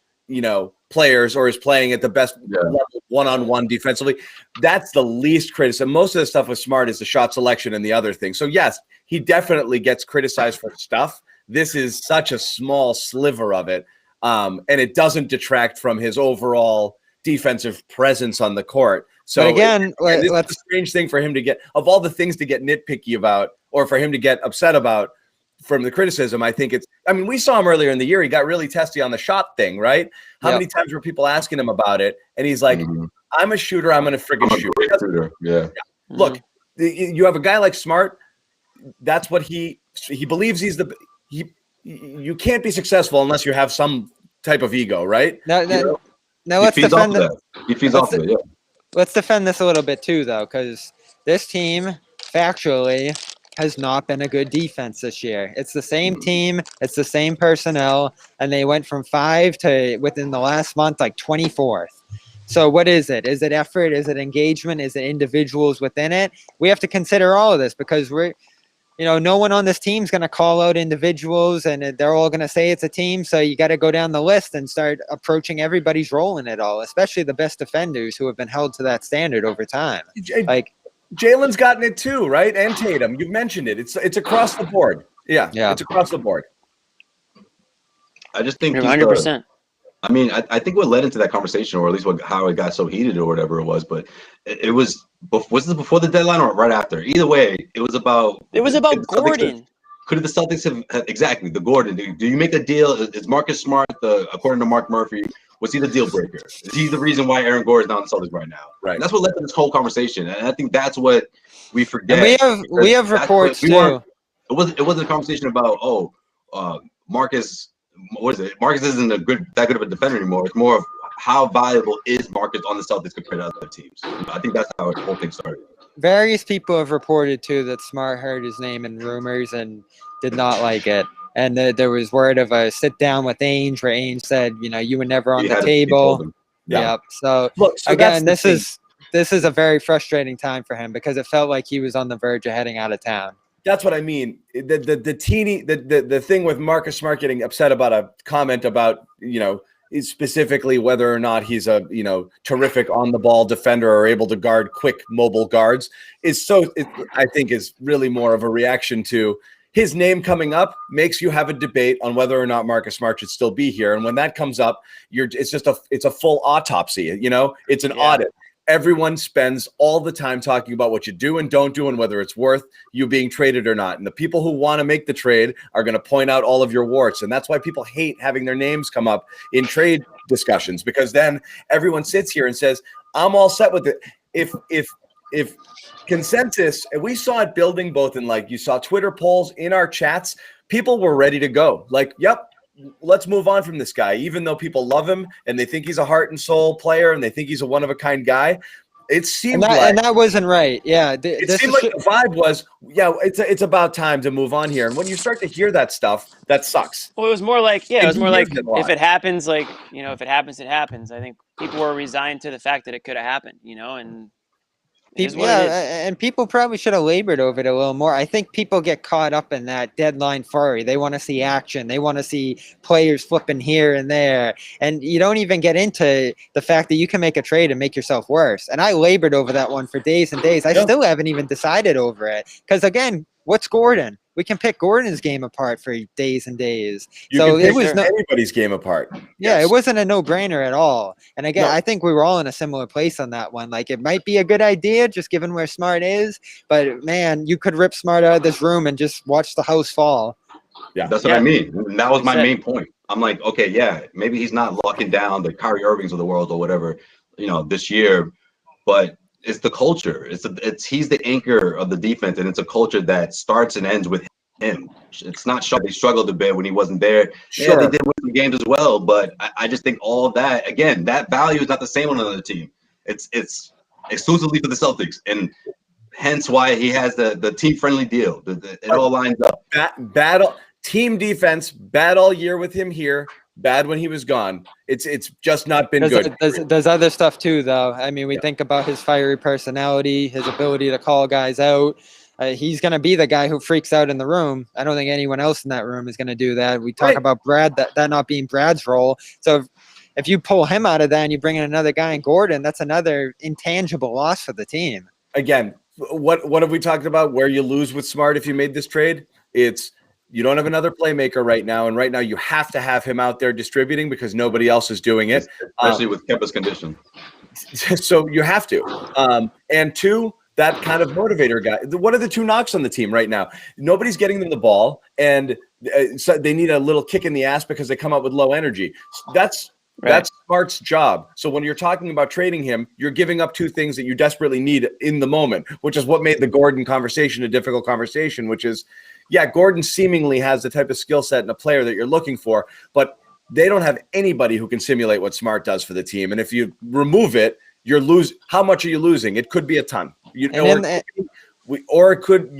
players or is playing at the best level one-on-one defensively. That's the least criticism. Most of the stuff with Smart is the shot selection and the other thing. So yes, he definitely gets criticized for stuff. This is such a small sliver of it. And it doesn't detract from his overall defensive presence on the court. So but again, it's a strange thing for him to get, of all the things to get nitpicky about or for him to get upset about from the criticism. I think we saw him earlier in the year. He got really testy on the shot thing, right? How many times were people asking him about it? And he's like, I'm a shooter. I'm going to friggin' shoot. Yeah. Look, you have a guy like Smart. That's what he believes you can't be successful unless you have some type of ego, right? Now let's defend Let's defend this a little bit too, though, because this team factually has not been a good defense this year. It's the same team, it's the same personnel, and they went from 5 to within the last month like 24th. So what is it? Is it effort? Is it engagement? Is it individuals within it? We have to consider all of this because no one on this team is going to call out individuals and they're all going to say it's a team. So you got to go down the list and start approaching everybody's role in it all, especially the best defenders who have been held to that standard over time. Like Jaylen's gotten it too, right? And Tatum, you mentioned it. It's across the board. Yeah. It's across the board. I just think 100%. I think what led into that conversation, or at least how it got so heated or whatever it was, but it was this before the deadline or right after? Either way, it was about Gordon. Could the Celtics have exactly the Gordon? Do you make a deal? Is Marcus Smart according to Mark Murphy? Was he the deal breaker? Is he the reason why Aaron Gordon is not in the Celtics right now? Right. And that's what led to this whole conversation, and I think that's what we forget. And we have reports too. It wasn't a conversation about Marcus. What is it? Marcus isn't that good of a defender anymore. It's more of how valuable is Marcus on the Celtics compared to other teams. I think that's how the whole thing started. Various people have reported too that Smart heard his name in rumors and did not like it. And there was word of a sit down with Ainge where Ainge said, you were never on the table. Yep. So again, this is a very frustrating time for him because it felt like he was on the verge of heading out of town. That's what I mean. The thing with Marcus Smart getting upset about a comment about, specifically whether or not he's a, terrific on the ball defender or able to guard quick mobile guards I think is really more of a reaction to his name coming up makes you have a debate on whether or not Marcus Smart should still be here. And when that comes up, it's a full autopsy, it's an audit. Everyone spends all the time talking about what you do and don't do and whether it's worth you being traded or not. And the people who want to make the trade are going to point out all of your warts. And that's why people hate having their names come up in trade discussions, because then everyone sits here and says, I'm all set with it. If consensus, and we saw it building both in, like, you saw Twitter polls, in our chats, people were ready to go. Like, yep, let's move on from this guy. Even though people love him and they think he's a heart and soul player and they think he's a one-of-a-kind guy, It seemed and that wasn't right. Yeah, it seemed like the vibe was, it's about time to move on here. And when you start to hear that stuff, that sucks. Well, it was more like, if it happens, if it happens, it happens. I think people were resigned to the fact that it could have happened, and and people probably should have labored over it a little more. I think people get caught up in that deadline flurry. They want to see action. They want to see players flipping here and there. And you don't even get into the fact that you can make a trade and make yourself worse. And I labored over that one for days and days. I still haven't even decided over it. Because, again, what's Gordon? We can pick Gordon's game apart for days and days. It was anybody's game apart. Yeah, It wasn't a no-brainer at all. And again, I think we were all in a similar place on that one. Like, it might be a good idea just given where Smart is, but man, you could rip Smart out of this room and just watch the house fall. Yeah, that's what I mean. And that was my main point. I'm like, okay, maybe he's not locking down the Kyrie Irvings of the world or whatever, this year, but it's the culture. He's the anchor of the defense, and it's a culture that starts and ends with him. It's not sure they struggled a bit when he wasn't there. Sure, they did win some games as well, but I just think all of that, again, that value is not the same on another team. It's exclusively for the Celtics, and hence why he has the team-friendly deal. It all lines up. Battle team defense, bad all year with him here. Bad when he was gone. It's just not been good. There's other stuff too, though. I mean, we think about his fiery personality, his ability to call guys out. He's going to be the guy who freaks out in the room. I don't think anyone else in that room is going to do that. We talk about Brad, that not being Brad's role. So if you pull him out of that and you bring in another guy in Gordon, that's another intangible loss for the team. Again, what have we talked about where you lose with Smart if you made this trade? It's you don't have another playmaker right now, and right now you have to have him out there distributing because nobody else is doing it. Especially with Kemba's condition. So you have to. And two, that kind of motivator guy. What are the two knocks on the team right now? Nobody's getting them the ball, and so they need a little kick in the ass because they come out with low energy. That's Smart's job. So when you're talking about trading him, you're giving up two things that you desperately need in the moment, which is what made the Gordon conversation a difficult conversation, which is, Gordon seemingly has the type of skill set and a player that you're looking for, but they don't have anybody who can simulate what Smart does for the team. And if you remove it, how much are you losing? It could be a ton. You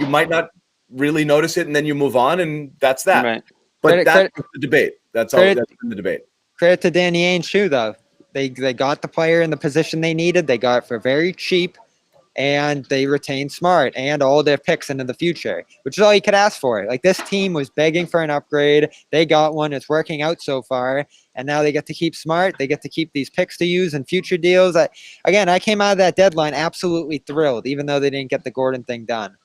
might not really notice it, and then you move on, and that's that. Right. But that's the debate. That's the debate. Credit to Danny Ainge too, though. They got the player in the position they needed. They got it for very cheap, and they retained Smart and all their picks into the future, which is all you could ask for. Like, this team was begging for an upgrade. They got one. It's working out so far, and now they get to keep Smart. They get to keep these picks to use in future deals. I came out of that deadline absolutely thrilled, even though they didn't get the Gordon thing done.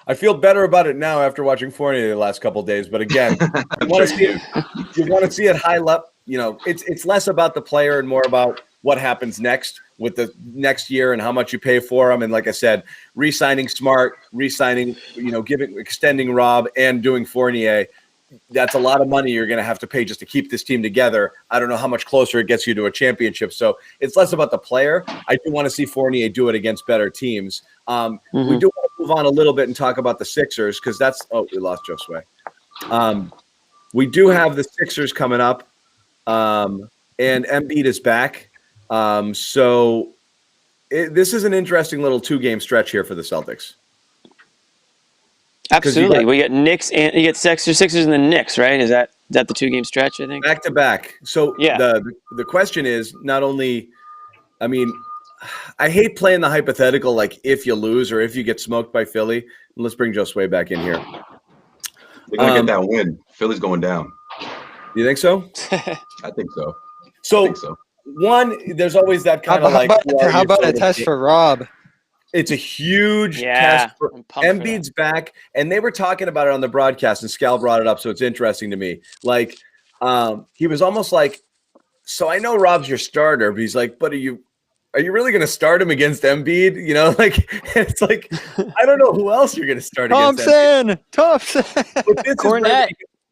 I feel better about it now after watching Fournier the last couple of days. But again, you want to see it high level. It's less about the player and more about what happens next with the next year and how much you pay for them. And like I said, re-signing Smart, extending Rob and doing Fournier. That's a lot of money you're going to have to pay just to keep this team together. I don't know how much closer it gets you to a championship. So it's less about the player. I do want to see Fournier do it against better teams. We do want to move on a little bit and talk about the Sixers because we lost Josue. We do have the Sixers coming up, and Embiid is back. So this is an interesting little 2-game stretch here for the Celtics. Absolutely. We get Knicks and you get Sixers and the Knicks, right? Is that the 2-game stretch, I think? Back to back. So the question is not only, I hate playing the hypothetical, like if you lose or if you get smoked by Philly. Let's bring Josue back in here. They're going to get that win. Philly's going down. You think so? I think so. One, there's always that kind of like. How about a test for Rob? It's a huge test. Embiid's back, and they were talking about it on the broadcast, and Scal brought it up, so it's interesting to me. Like, he was almost like, so I know Rob's your starter, but he's like, but are you really going to start him against Embiid? It's like, I don't know who else you're going to start against Embiid. Thompson. Cornette.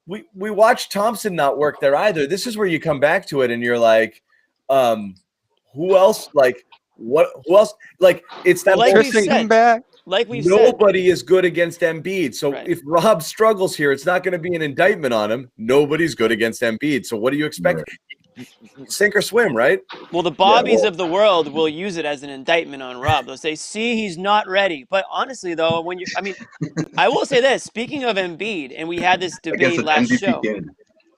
We watched Thompson not work there either. This is where you come back to it, and you're like, who else? Like, what? Who else? Like, it's that nobody is good against Embiid. So if Rob struggles here, it's not going to be an indictment on him. Nobody's good against Embiid. So what do you expect? sink or swim, right? Well, the Bobbies of the world will use it as an indictment on Rob. They'll say, "See, he's not ready." But honestly, though, I will say this. Speaking of Embiid, and we had this debate last show.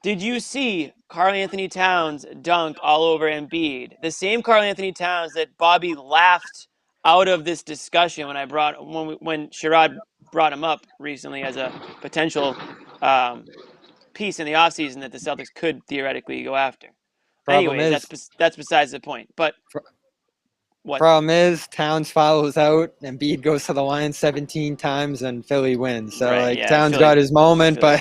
Did you see Karl Anthony Towns dunk all over Embiid? The same Karl Anthony Towns that Bobby laughed out of this discussion when Sherrod brought him up recently as a potential piece in the offseason that the Celtics could theoretically go after. Anyways, that's besides the point. But what? Problem is, Towns follows out, and Embiid goes to the line 17 times, and Philly wins. So, Towns got his moment, but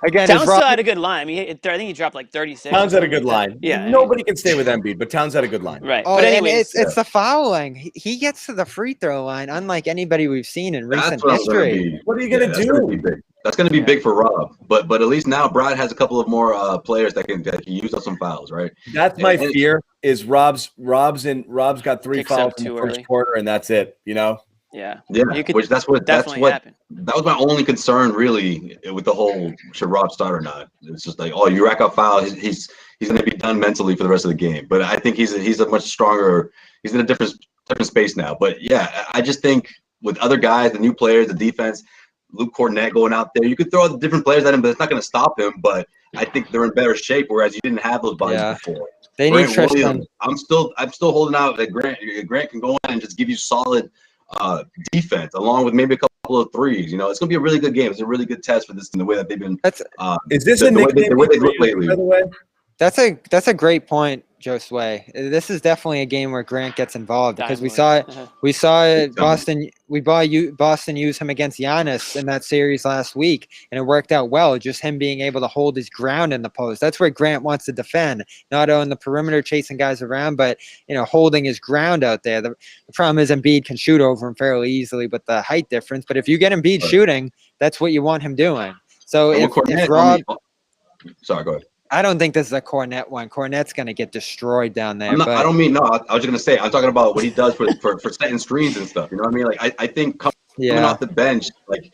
again, Towns still had a good line. I mean, I think he dropped like 36. Towns had a good line. Yeah, nobody can stay with Embiid, but Towns had a good line. Right. Oh, but anyways, it's the fouling. He gets to the free throw line, unlike anybody we've seen in recent history. What are you going to do? That's going to be big for Rob, but at least now Brad has a couple of more players that can use up some fouls, right? That's my fear. Is Rob's got 3 fouls in the first quarter, and that's it. You know? Yeah. That was my only concern really with the whole should Rob start or not. It's just like, oh, you rack up foul, he's going to be done mentally for the rest of the game. But I think he's a much stronger. He's in a different space now. But yeah, I just think with other guys, the new players, the defense. Luke Cornett going out there. You could throw the different players at him, but it's not going to stop him. But I think they're in better shape, whereas you didn't have those bodies before. They need Tristan. I'm still holding out that Grant can go in and just give you solid defense, along with maybe a couple of threes. You know, it's going to be a really good game. It's a really good test for this in the way that they've been. Is this a nickname? The way they look lately. By the way, that's a great point, Josue. This is definitely a game where Grant gets involved because we saw it. We saw Boston. Boston use him against Giannis in that series last week, and it worked out well. Just him being able to hold his ground in the post. That's where Grant wants to defend, not on the perimeter chasing guys around, but holding his ground out there. The problem is Embiid can shoot over him fairly easily, but the height difference. But if you get Embiid shooting, that's what you want him doing. So if Rob, sorry, go ahead. I don't think this is a Cornett one. Cornett's going to get destroyed down there. I don't mean, no, I was just going to say, I'm talking about what he does for setting screens and stuff. You know what I mean? Like, I think coming off the bench, like,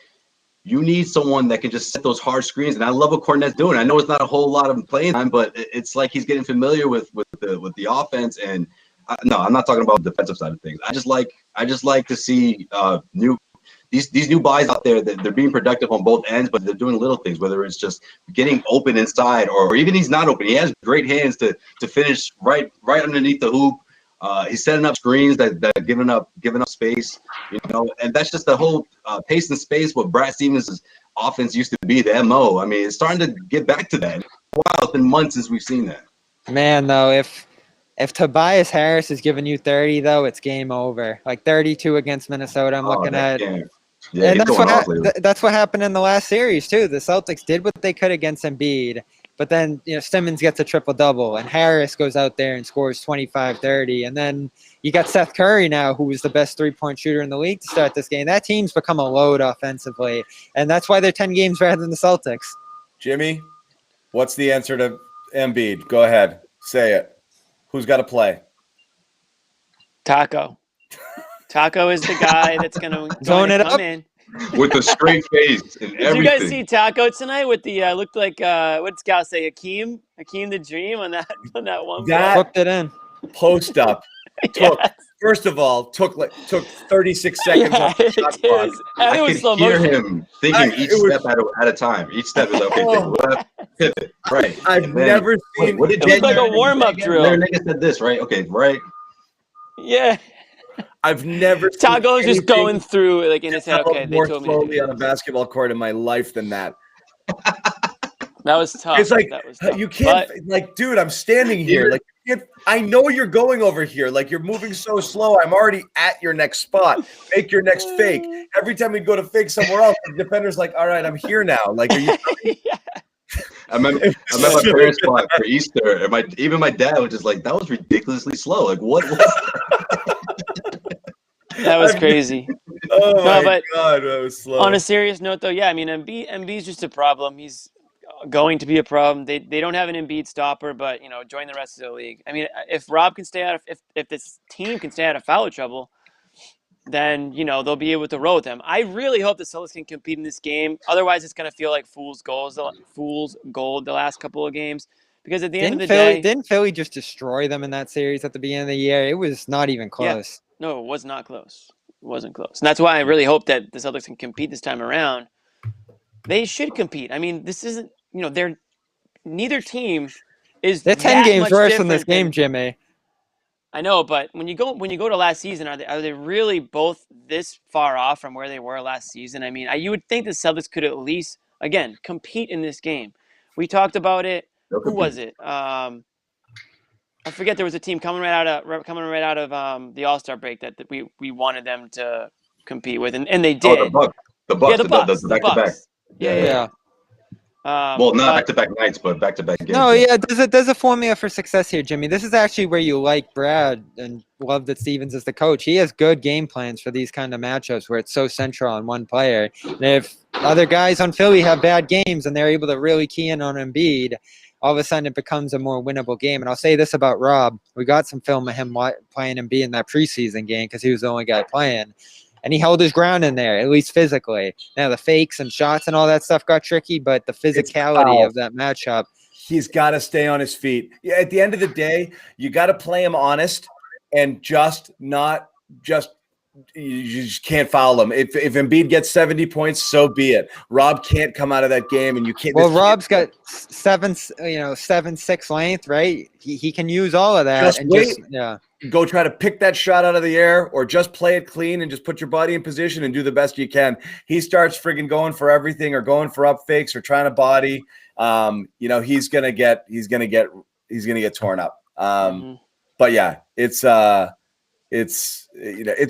you need someone that can just set those hard screens. And I love what Cornett's doing. I know it's not a whole lot of playing time, but it's like he's getting familiar with the offense. And no, I'm not talking about the defensive side of things. I just like to see these new guys out there that they're being productive on both ends, but they're doing little things, whether it's just getting open inside or even he's not open. He has great hands to finish right underneath the hoop. He's setting up screens that giving up space, and that's just the whole pace and space what Brad Stevens' offense used to be, the MO. I mean, it's starting to get back to that. Wow, it's been months since we've seen that. Man, though, if Tobias Harris is giving you 30, though, it's game over. Like 32 against Minnesota, I'm looking at. Yeah, and that's what happened in the last series, too. The Celtics did what they could against Embiid, but then Simmons gets a triple-double, and Harris goes out there and scores 25-30. And then you got Seth Curry now, who was the best three-point shooter in the league to start this game. That team's become a load offensively, and that's why they're 10 games better than the Celtics. Jimmy, what's the answer to Embiid? Go ahead. Say it. Who's got to play? Taco. Taco is the guy that's going to come in with a straight face and everything. Did you guys see Taco tonight with the looked like what's Gal say Hakeem the Dream on that one? That hooked it in. Post up. First of all, took 36 seconds. Yeah, I could hear him thinking each step at a time. Each step is okay. Left, pivot, right. I've never seen. It was like a warm-up drill. Their nigga said this, right? Okay, right. Yeah. I've never seen Taco's just going through like in his head. Okay, they more told me slowly on a basketball court in my life than that. That was tough. It's like that was tough. You can't, like, dude. I'm standing here, like, I know you're going over here, like you're moving so slow. I'm already at your next spot. Make your next fake. Every time we go to fake somewhere else, the defender's like, "All right, I'm here now." Like, are you? Yeah. I'm at my parents' spot for Easter, and even my dad was just like, "That was ridiculously slow." Like, what was that? That was crazy. Oh my God, that was slow. On a serious note, though, yeah, I mean, Embiid's just a problem. He's going to be a problem. They don't have an Embiid stopper, but join the rest of the league. I mean, if Rob can stay out of if this team can stay out of foul trouble, then they'll be able to roll with him. I really hope the Celtics can compete in this game. Otherwise, it's going to feel like fool's gold the last couple of games, Because at the end of the day, didn't Philly just destroy them in that series at the beginning of the year? It was not even close. Yeah. No, it was not close. It wasn't close. And that's why I really hope that the Celtics can compete this time around. They should compete. I mean, this isn't, neither team is. They're 10 games worse in this game, Jimmy. I know, but when you go to last season, are they really both this far off from where they were last season? I mean, you would think the Celtics could at least, again, compete in this game. We talked about it. Who was it? I forget. There was a team coming right out of the All-Star break that we wanted them to compete with, and they did. Oh, the Bucks. Yeah, the Bucks. The back-to-back. Yeah. Well, not back-to-back nights, but back-to-back games. No, yeah, there's a formula for success here, Jimmy. This is actually where you like Brad and love that Stevens is the coach. He has good game plans for these kind of matchups where it's so central on one player. And if other guys on Philly have bad games and they're able to really key in on Embiid, all of a sudden it becomes a more winnable game. And I'll say this about Rob. We got some film of him playing Embiid in that preseason game because he was the only guy playing. And he held his ground in there, at least physically. Now, the fakes and shots and all that stuff got tricky, but the physicality of that matchup. He's got to stay on his feet. Yeah, at the end of the day, you got to play him honest and you just can't foul him. If Embiid gets 70 points, so be it. Rob can't come out of that game, and you can't. Well, Rob's got 7'6" length, right? He can use all of that. Go try to pick that shot out of the air, or just play it clean and just put your body in position and do the best you can. He starts friggin' going for everything, or going for up fakes, or trying to body. He's gonna get torn up. But yeah, it's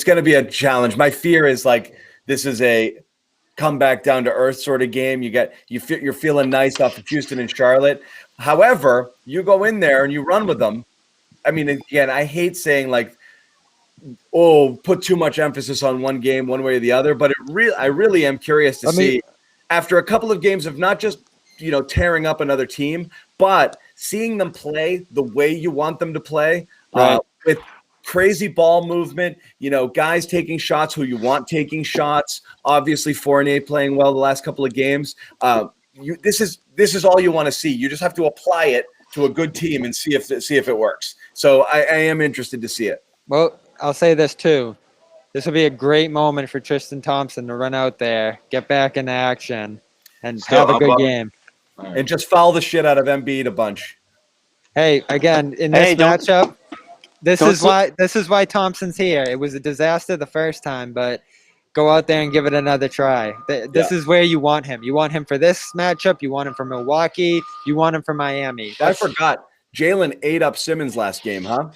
going to be a challenge. My fear is this is a come back down to earth sort of game. You're feeling nice off of Houston and Charlotte. However, you go in there and you run with them. I mean, again, I hate saying put too much emphasis on one game one way or the other, but I really am curious to see after a couple of games of not just, tearing up another team, but seeing them play the way you want them to play, with crazy ball movement, guys taking shots who you want taking shots. Obviously, Fournier playing well the last couple of games. This is all you want to see. You just have to apply it to a good team and see if it works. So I am interested to see it. Well, I'll say this too. This will be a great moment for Tristan Thompson to run out there, get back into action, and have a good game. Right. And just foul the shit out of Embiid a bunch. Hey, again, in this matchup, this is why Thompson's here. It was a disaster the first time, but go out there and give it another try. This is where you want him. You want him for this matchup. You want him for Milwaukee. You want him for Miami. I forgot. Jaylen ate up Simmons last game, huh?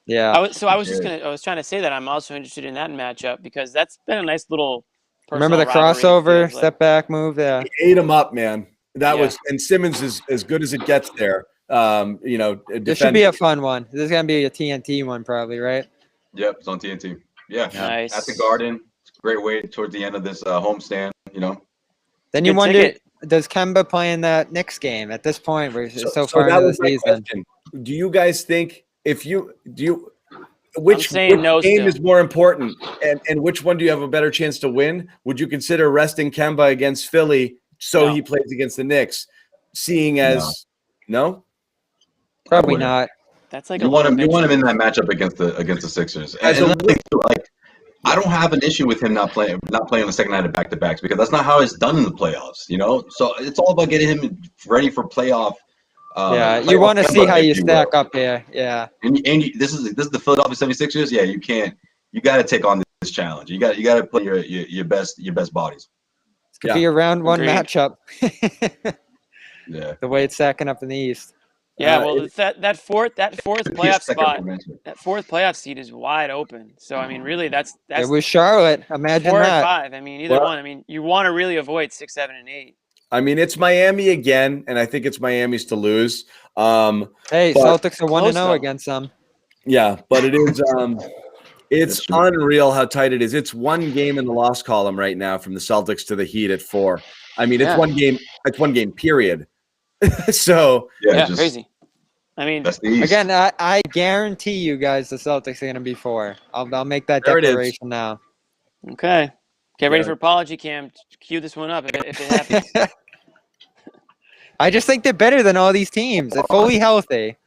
Yeah. I was trying to say that I'm also interested in that matchup because that's been a nice little. Remember the crossover step back move? Yeah. He ate him up, man. And Simmons is as good as it gets there. This should be a fun one. This is gonna be a TNT one, probably, right? Yep, it's on TNT. Yeah, nice. At the Garden. It's a great way towards the end of this homestand. Then you wonder, does Kemba play in that Knicks game at this point? We're so far into the season. Question. Do you guys think which game is more important, and which one do you have a better chance to win? Would you consider resting Kemba against Philly he plays against the Knicks? Seeing as no? Probably not. That's like you want him in that matchup against the Sixers. I don't have an issue with him not playing the second night of back-to-backs because that's not how it's done in the playoffs. So it's all about getting him ready for playoff. You want to see how you stack up here. Yeah. And this is the Philadelphia 76ers. Yeah, you can't. You got to take on this challenge. You got to play your best bodies. It's gonna be a round one matchup. Yeah. The way it's stacking up in the East. Yeah, that fourth playoff spot, that fourth playoff seed is wide open. So I mean, really, that's it was Charlotte. Imagine 4 that. or 5. I mean, either one. I mean, you want to really avoid 6, 7, and 8. I mean, it's Miami again, and I think it's Miami's to lose. Celtics are 1-0 against them. Yeah, but it is. It's unreal how tight it is. It's one game in the loss column right now from the Celtics to the Heat at 4. I mean, it's one game. It's one game. Period. So crazy. I mean, again, I guarantee you guys the Celtics are going to be 4. I'll make that declaration now. Okay. Get ready for apology cam. Cue this one up if it happens. I just think they're better than all these teams. They're fully healthy.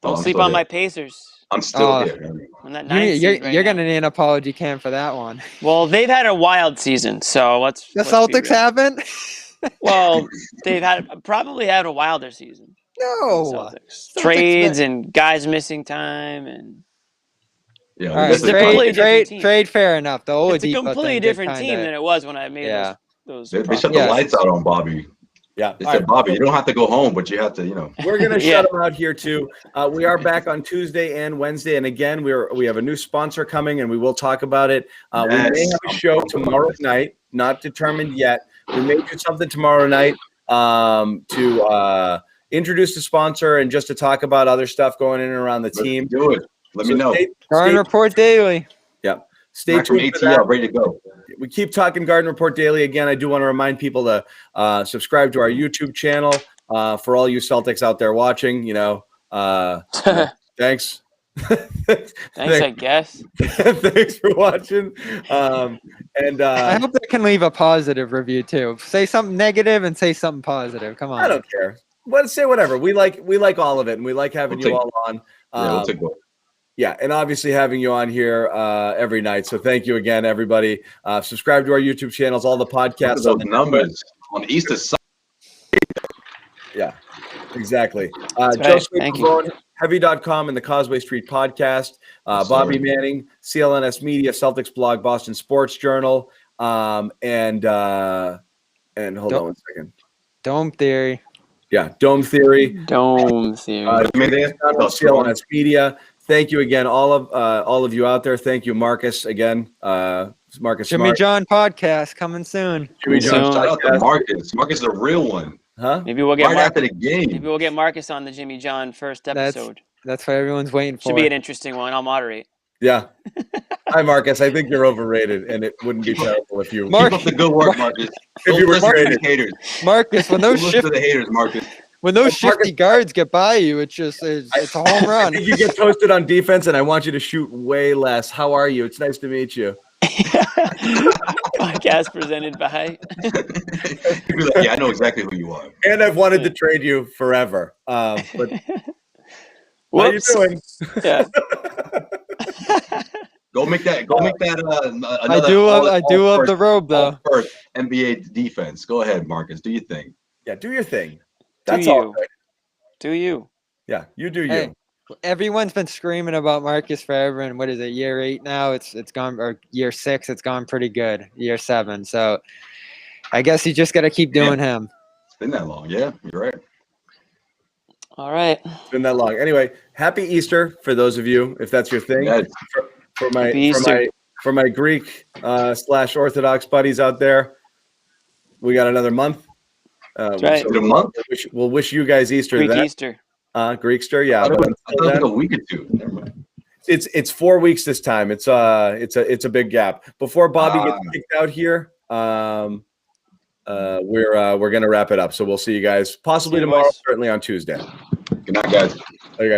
Don't sleep on my Pacers. I'm still here. You're gonna need an apology, Cam, for that one. Well, they've had a wild season, so let's. The Celtics haven't. Well, they've probably had a wilder season. No. Celtics. Trades and guys missing time and. Yeah, all right, trade. Fair enough. It's a completely different team than it was when I made those. They shut the lights out on Bobby. Yeah. They said, Bobby, you don't have to go home, but you have to, We're going to shut them out here, too. We are back on Tuesday and Wednesday. And again, we have a new sponsor coming, and we will talk about it. We may have a show tomorrow night, not determined yet. We may do something tomorrow night to introduce the sponsor and just to talk about other stuff going in and around the team. Let's do it. Let me know. Garden Report Daily. Yeah. Stay tuned for that. Ready to go. We keep talking Garden Report Daily. Again, I do want to remind people to subscribe to our YouTube channel for all you Celtics out there watching. Thanks. Thanks, I guess. Thanks for watching. I hope they can leave a positive review too. Say something negative and say something positive. Come on. I don't care. Say whatever. We like all of it, and we like having you all on. We'll take it. Yeah, and obviously having you on here every night. So thank you again, everybody. Subscribe to our YouTube channels, all the podcasts. Those numbers on the Easter side. Yeah, exactly. Thank you. Heavy.com and the Causeway Street Podcast. Bobby Manning, CLNS Media, Celtics Blog, Boston Sports Journal, and hold on one second. Dome Theory. Yeah, Dome Theory. CLNS Media. Thank you again, all of you out there. Thank you, Marcus, again. Marcus Jimmy Smart. John podcast coming soon. Jimmy John shout out to Marcus. Marcus is a real one. Huh? Maybe we'll get after the game. Maybe we'll get Marcus on the Jimmy John first episode. That's what everyone's waiting for. Should be an interesting one. I'll moderate. Yeah. Hi, Marcus. I think you're overrated, and it wouldn't be terrible if you keep up the good work, Marcus. If you were rated. Haters. Marcus, when those to the haters, Marcus. When those shifty guards get by you, it's a home run. I think you get toasted on defense, and I want you to shoot way less. How are you? It's nice to meet you. Podcast presented by. Yeah, I know exactly who you are. And I've wanted to trade you forever. But how you doing? Yeah. Go make that. I do love the robe though. First NBA defense. Go ahead, Marcus. Do your thing. Yeah, do your thing. That's all. Do you? Yeah, you do you. Hey, everyone's been screaming about Marcus forever, and what is it? Year 8 now. It's gone, or year 6. It's gone pretty good. Year 7. So I guess you just got to keep doing him. It's been that long. Yeah, you're right. All right. It's been that long. Anyway, happy Easter for those of you, if that's your thing. Yeah. For my Greek / Orthodox buddies out there, we got another month. That's right. A month? We'll wish you guys Easter. Greek Easter. Greekster, yeah. I thought like a week or two. Never mind. It's 4 weeks this time. It's a big gap. Before Bobby gets kicked out here, we're gonna wrap it up. So we'll see you guys possibly tomorrow, certainly on Tuesday. Good night, guys. Hey guys.